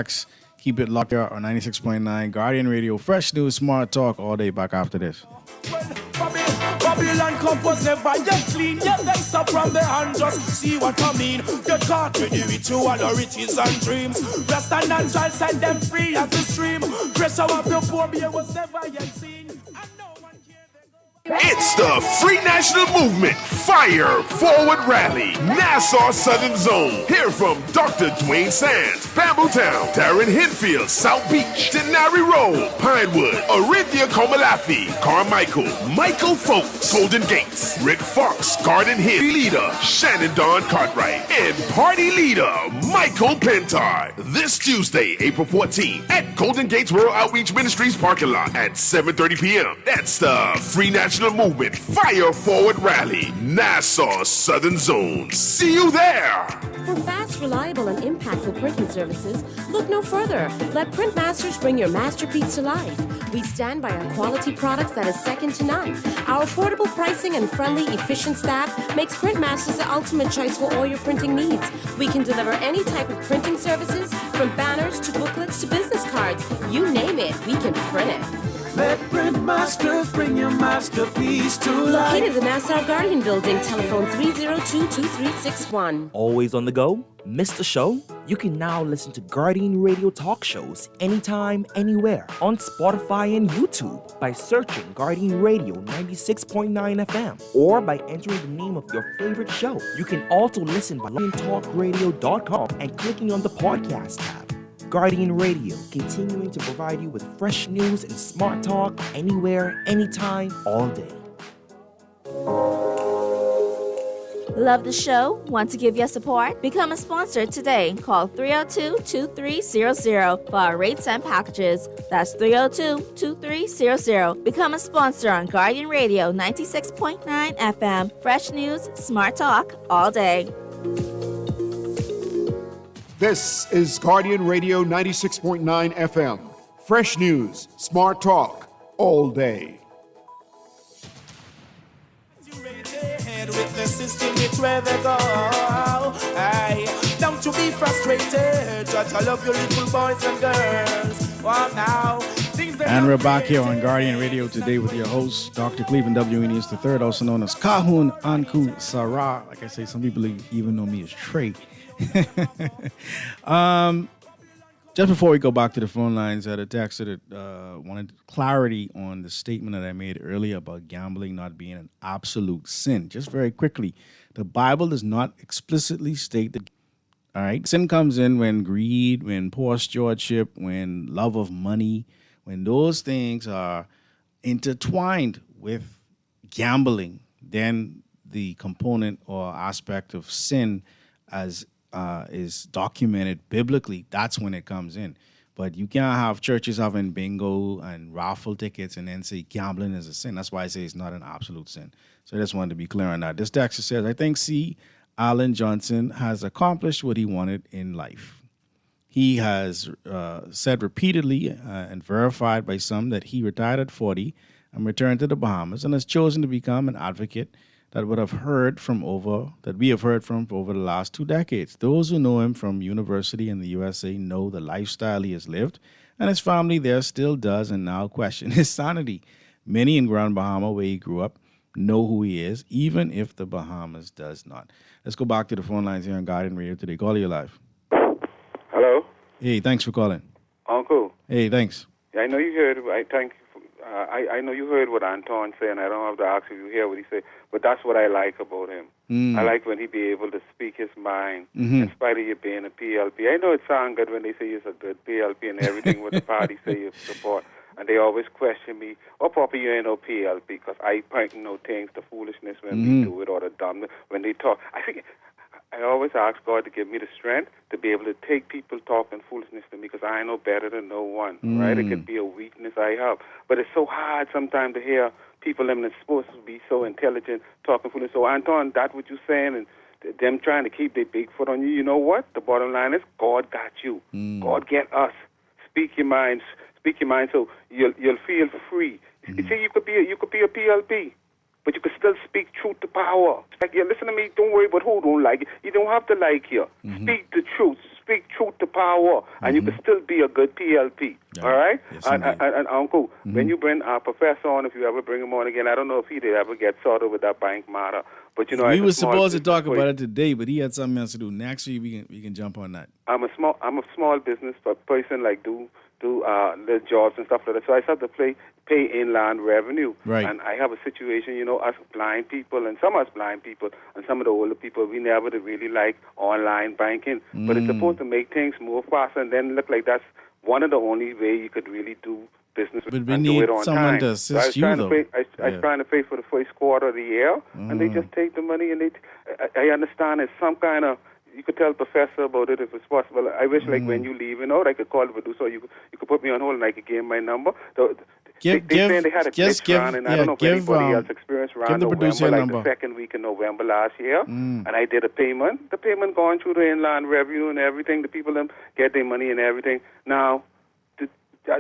Keep it locked here on 96.9 Guardian Radio. Fresh news, smart talk all day. Back after this. Babylon compose never yet clean. Yet they stop from the hand, just see what I mean. Get caught with the ritual or riches and dreams. Rest and shall set them free as the stream. Pressure of the poor bear was never yet seen. It's the Free National Movement Fire Forward Rally, Nassau Southern Zone. Hear from Dr. Dwayne Sands, Bamboo Town, Darren Hinfield, South Beach, Denari Road, Pinewood, Orinthia Komalafi, Carmichael, Michael Folks, Golden Gates, Rick Fox, Garden Hill leader, Shannon Don Cartwright, and party leader, Michael Pentar. This Tuesday, April 14th, at Golden Gates Rural Outreach Ministries parking lot at 7:30 p.m. That's the Free National Movement Fire Forward Rally, Nassau Southern Zone. See you there. For fast, reliable, and impactful printing services, look no further. Let Printmasters bring your masterpiece to life. We stand by our quality products that is second to none. Our affordable pricing and friendly, efficient staff makes Printmasters the ultimate choice for all your printing needs. We can deliver any type of printing services, from banners to booklets to business cards. You name it, we can print it. Let Printmasters bring your masterpiece to life. Located in the Nassau Guardian Building, telephone 302-2361. Always on the go? Missed the show? You can now listen to Guardian Radio talk shows anytime, anywhere on Spotify and YouTube by searching Guardian Radio 96.9 FM or by entering the name of your favorite show. You can also listen by GuardianTalkRadio.com and clicking on the podcast tab. Guardian Radio, continuing to provide you with fresh news and smart talk anywhere, anytime, all day. Love the show? Want to give your support? Become a sponsor today. Call 302-2300 for our rates and packages. That's 302-2300. Become a sponsor on Guardian Radio 96.9 FM. Fresh news, smart talk, all day. This is Guardian Radio 96.9 FM. Fresh news, smart talk, all day. With the system, it's where they go. Hey, don't you be frustrated. Judge, I love your little boys and girls. Well, now. And we're back here on Guardian Radio today with your host, Dr. Cleveland W. Eneas III, also known as Kahun Anku Sarah. Like I say, some people even know me as Trey. Just before we go back to the phone lines, I had a text that wanted clarity on the statement that I made earlier about gambling not being an absolute sin. Just very quickly, the Bible does not explicitly state that. All right, sin comes in when greed, when poor stewardship, when love of money, when those things are intertwined with gambling. Then the component or aspect of sin as is documented biblically, that's when it comes in. But you can't have churches having bingo and raffle tickets and then say gambling is a sin. That's why I say it's not an absolute sin. So I just wanted to be clear on that. This text says, I think C. Alan Johnson has accomplished what he wanted in life. He has said repeatedly and verified by some that he retired at 40 and returned to the Bahamas and has chosen to become an advocate that we have heard from over the last 2 decades. Those who know him from university in the USA know the lifestyle he has lived, and his family there still does and now question his sanity. Many in Grand Bahama, where he grew up, know who he is, even if the Bahamas does not. Let's go back to the phone lines here on Guardian Radio today. Call you live. Hello? Hey, thanks for calling. Uncle. Hey, thanks. I know you heard. I thank you I know you heard what Anton said, and I don't have to ask if you hear what he said, but that's what I like about him. I like when he be able to speak his mind in spite of you being a PLP. I know it sounds good when they say you're a good PLP and everything what the party say you support. And they always question me, Papa, you ain't no PLP, because I point things, the foolishness when we do it, or the dumb, when they talk. I always ask God to give me the strength to be able to take people talking foolishness to me, because I know better than no one, right? It could be a weakness I have. But it's so hard sometimes to hear people that are supposed to be so intelligent talking foolishness. So, Anton, that's what you're saying, and them trying to keep their big foot on you. You know what? The bottom line is God got you. God get us. Speak your mind. Speak your mind, so you'll feel free. You see, you could be a PLP, but you could still speak truth to power. Like, you listen to me. Don't worry about who don't like it. You don't have to like you. Speak the truth. Speak truth to power, and you can still be a good PLP. All right? Yes, and Uncle, when you bring our professor on, if you ever bring him on again, I don't know if he'd ever get sorted with that bank matter. But we were supposed to talk about it today, but he had something else to do. Next week we can jump on that. I'm a small business person, like do the jobs and stuff like that. So I start to pay inland revenue. Right. And I have a situation, us blind people, and some of us blind people, and some of the older people, we never really like online banking. But it's supposed to make things move faster, and then look like that's one of the only way you could really do business but we and need do it on someone time. to assist you, though. I was trying to pay for the first quarter of the year, and they just take the money, and I understand it's some kind of, you could tell Professor about it if it's possible. I wish, like, when you leave, I could call the producer, you could put me on hold, and I could give him my number. They saying they had a glitch run, and I don't know if anybody else experienced around November, like the second week in November last year, and I did a payment. The payment gone through the inland revenue and everything. The people them get their money and everything. Now,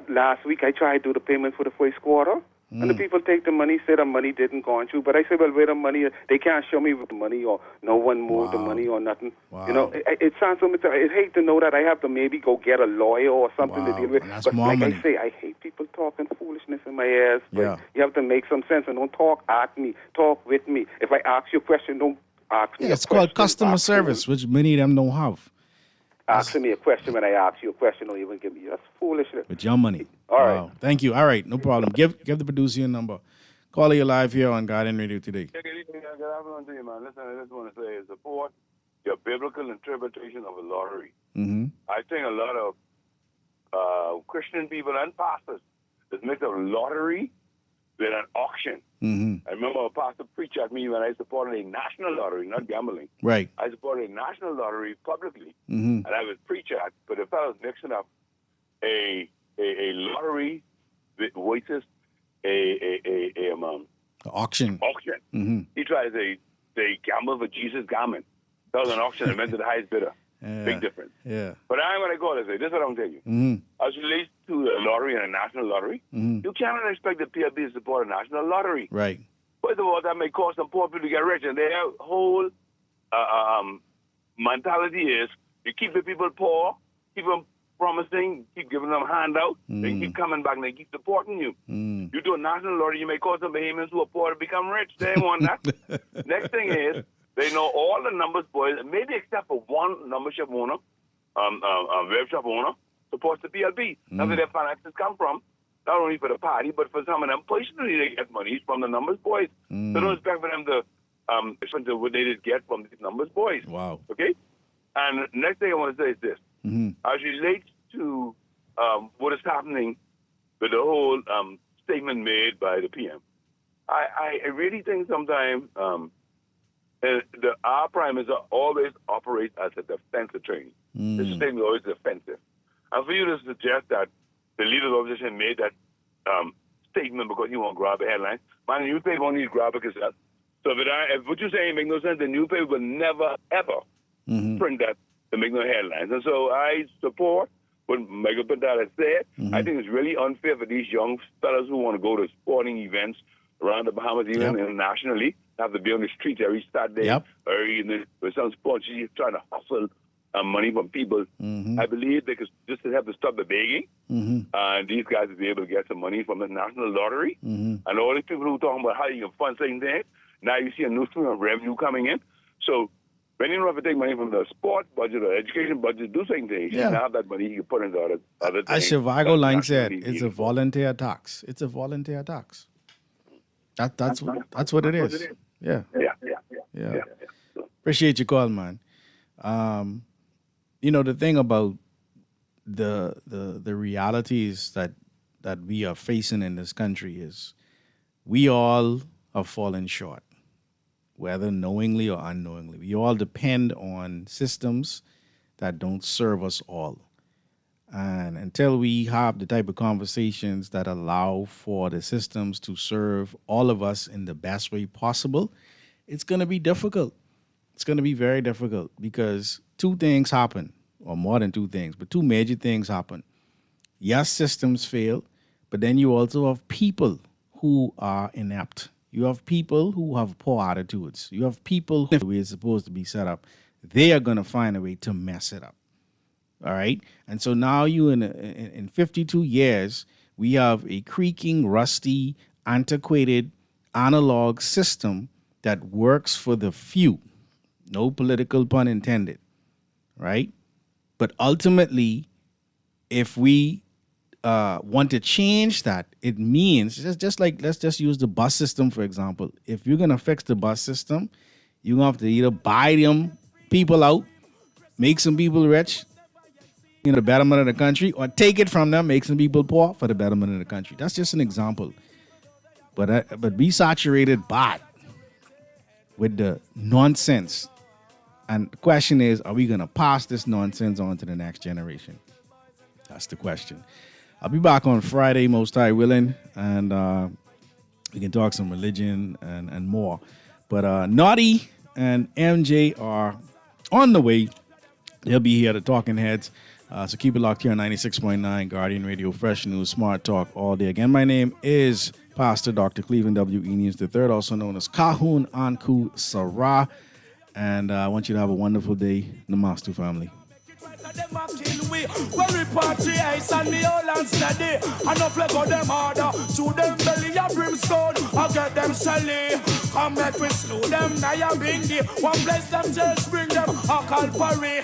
last week I tried to do the payment for the first quarter, and the people take the money, say the money didn't go through. But I said, well, where the money? They can't show me with the money, or no one moved the money or nothing. Wow. It sounds so much. I hate to know that I have to maybe go get a lawyer or something to deal with. But like money. I say, I hate people talking foolishness in my ears. But you have to make some sense, and don't talk at me. Talk with me. If I ask you a question, don't ask me. It's called customer service, which many of them don't have. Asking me a question when I ask you a question, don't even give me. That's foolishness. With your money. All right. Thank you. All right, no problem. Give the producer your number. Call you live here on Guardian Radio today. Good afternoon to you, man. Listen, I just want to say, support your biblical interpretation of a lottery. I think a lot of Christian people and pastors just mix up lottery with an auction. I remember a pastor preached at me when I supported a national lottery, not gambling. Right. I supported a national lottery publicly, and I was preached at, but the fellow's mixing up a lottery versus auction. He tried to say gamble for Jesus garment. That was an auction and went to the highest bidder. Big difference. Yeah. But I'm going to go to say, this is what I'm going to tell you. As it relates to a lottery and a national lottery, you cannot expect the PLP to support a national lottery. Right. First of all, that may cause some poor people to get rich, and their whole mentality is you keep the people poor, keep them promising, keep giving them handouts, they keep coming back and they keep supporting you. You do a national lottery, you may cause some Bahamians who are poor to become rich. They ain't want that. Next thing is, they know all the numbers boys, maybe except for one number shop owner, web shop owner, supports the PLP. That's where their finances come from. Not only for the party, but for some of them personally, they get money from the numbers boys. So don't expect for them to what they did get from these numbers boys. Wow. Okay? And next thing I want to say is this. As it relates to what is happening with the whole statement made by the PM, I really think sometimes our prime minister always operates as a defense attorney. This statement is always defensive. And for you to suggest that the leader of the opposition made that statement because he won't grab a headline, man, the newspaper won't need to grab it yourself. So if what you're saying makes no sense, the newspaper will never, ever print that to make no headlines. And so I support what Michael Padala said. I think it's really unfair for these young fellas who want to go to sporting events around the Bahamas, even internationally, have to be on the streets every Saturday, or even with some sports, you're trying to hustle money from people. I believe they could just have to stop the begging, and these guys will be able to get some money from the national lottery. And all these people who are talking about how you can fund certain things, now you see a new stream of revenue coming in. So when you don't have to take money from the sport budget or education budget to do certain things, you can have that money you can put into other As things. Shivago Line said, it's a volunteer tax. It's a volunteer tax. That's what it is. Yeah. Appreciate your call, man. The thing about the realities that we are facing in this country is we all have fallen short, whether knowingly or unknowingly. We all depend on systems that don't serve us all. And until we have the type of conversations that allow for the systems to serve all of us in the best way possible, it's going to be difficult. It's going to be very difficult because two things happen, or more than two things, but two major things happen. Yes, systems fail, but then you also have people who are inept. You have people who have poor attitudes. You have people who, the way it's supposed to be set up, they are going to find a way to mess it up. All right? And so now in 52 years, we have a creaking, rusty, antiquated, analog system that works for the few. No political pun intended. Right? But ultimately, if we want to change that, it means just like, let's just use the bus system, for example. If you're going to fix the bus system, you're going to have to either buy them people out, make some people rich, the betterment of the country, or take it from them, make some people poor for the betterment of the country. That's just an example. But be saturated bad with the nonsense. And the question is, are we going to pass this nonsense on to the next generation? That's the question. I'll be back on Friday, most high willing, and we can talk some religion and more. But Naughty and MJ are on the way. They'll be here, the Talking Heads. So keep it locked here on 96.9 Guardian Radio, Fresh News, Smart Talk all day. Again, my name is Pastor Dr. Cleveland W. Eneas III, also known as Kahun Anku Sarah. And I want you to have a wonderful day. Namaste, family. When we party ice and the old and steady, and no flag of them harder, to them belly a brimstone, I get them shelly. Come back we slow them, now you bring the one bless them, just bring them a Calvary.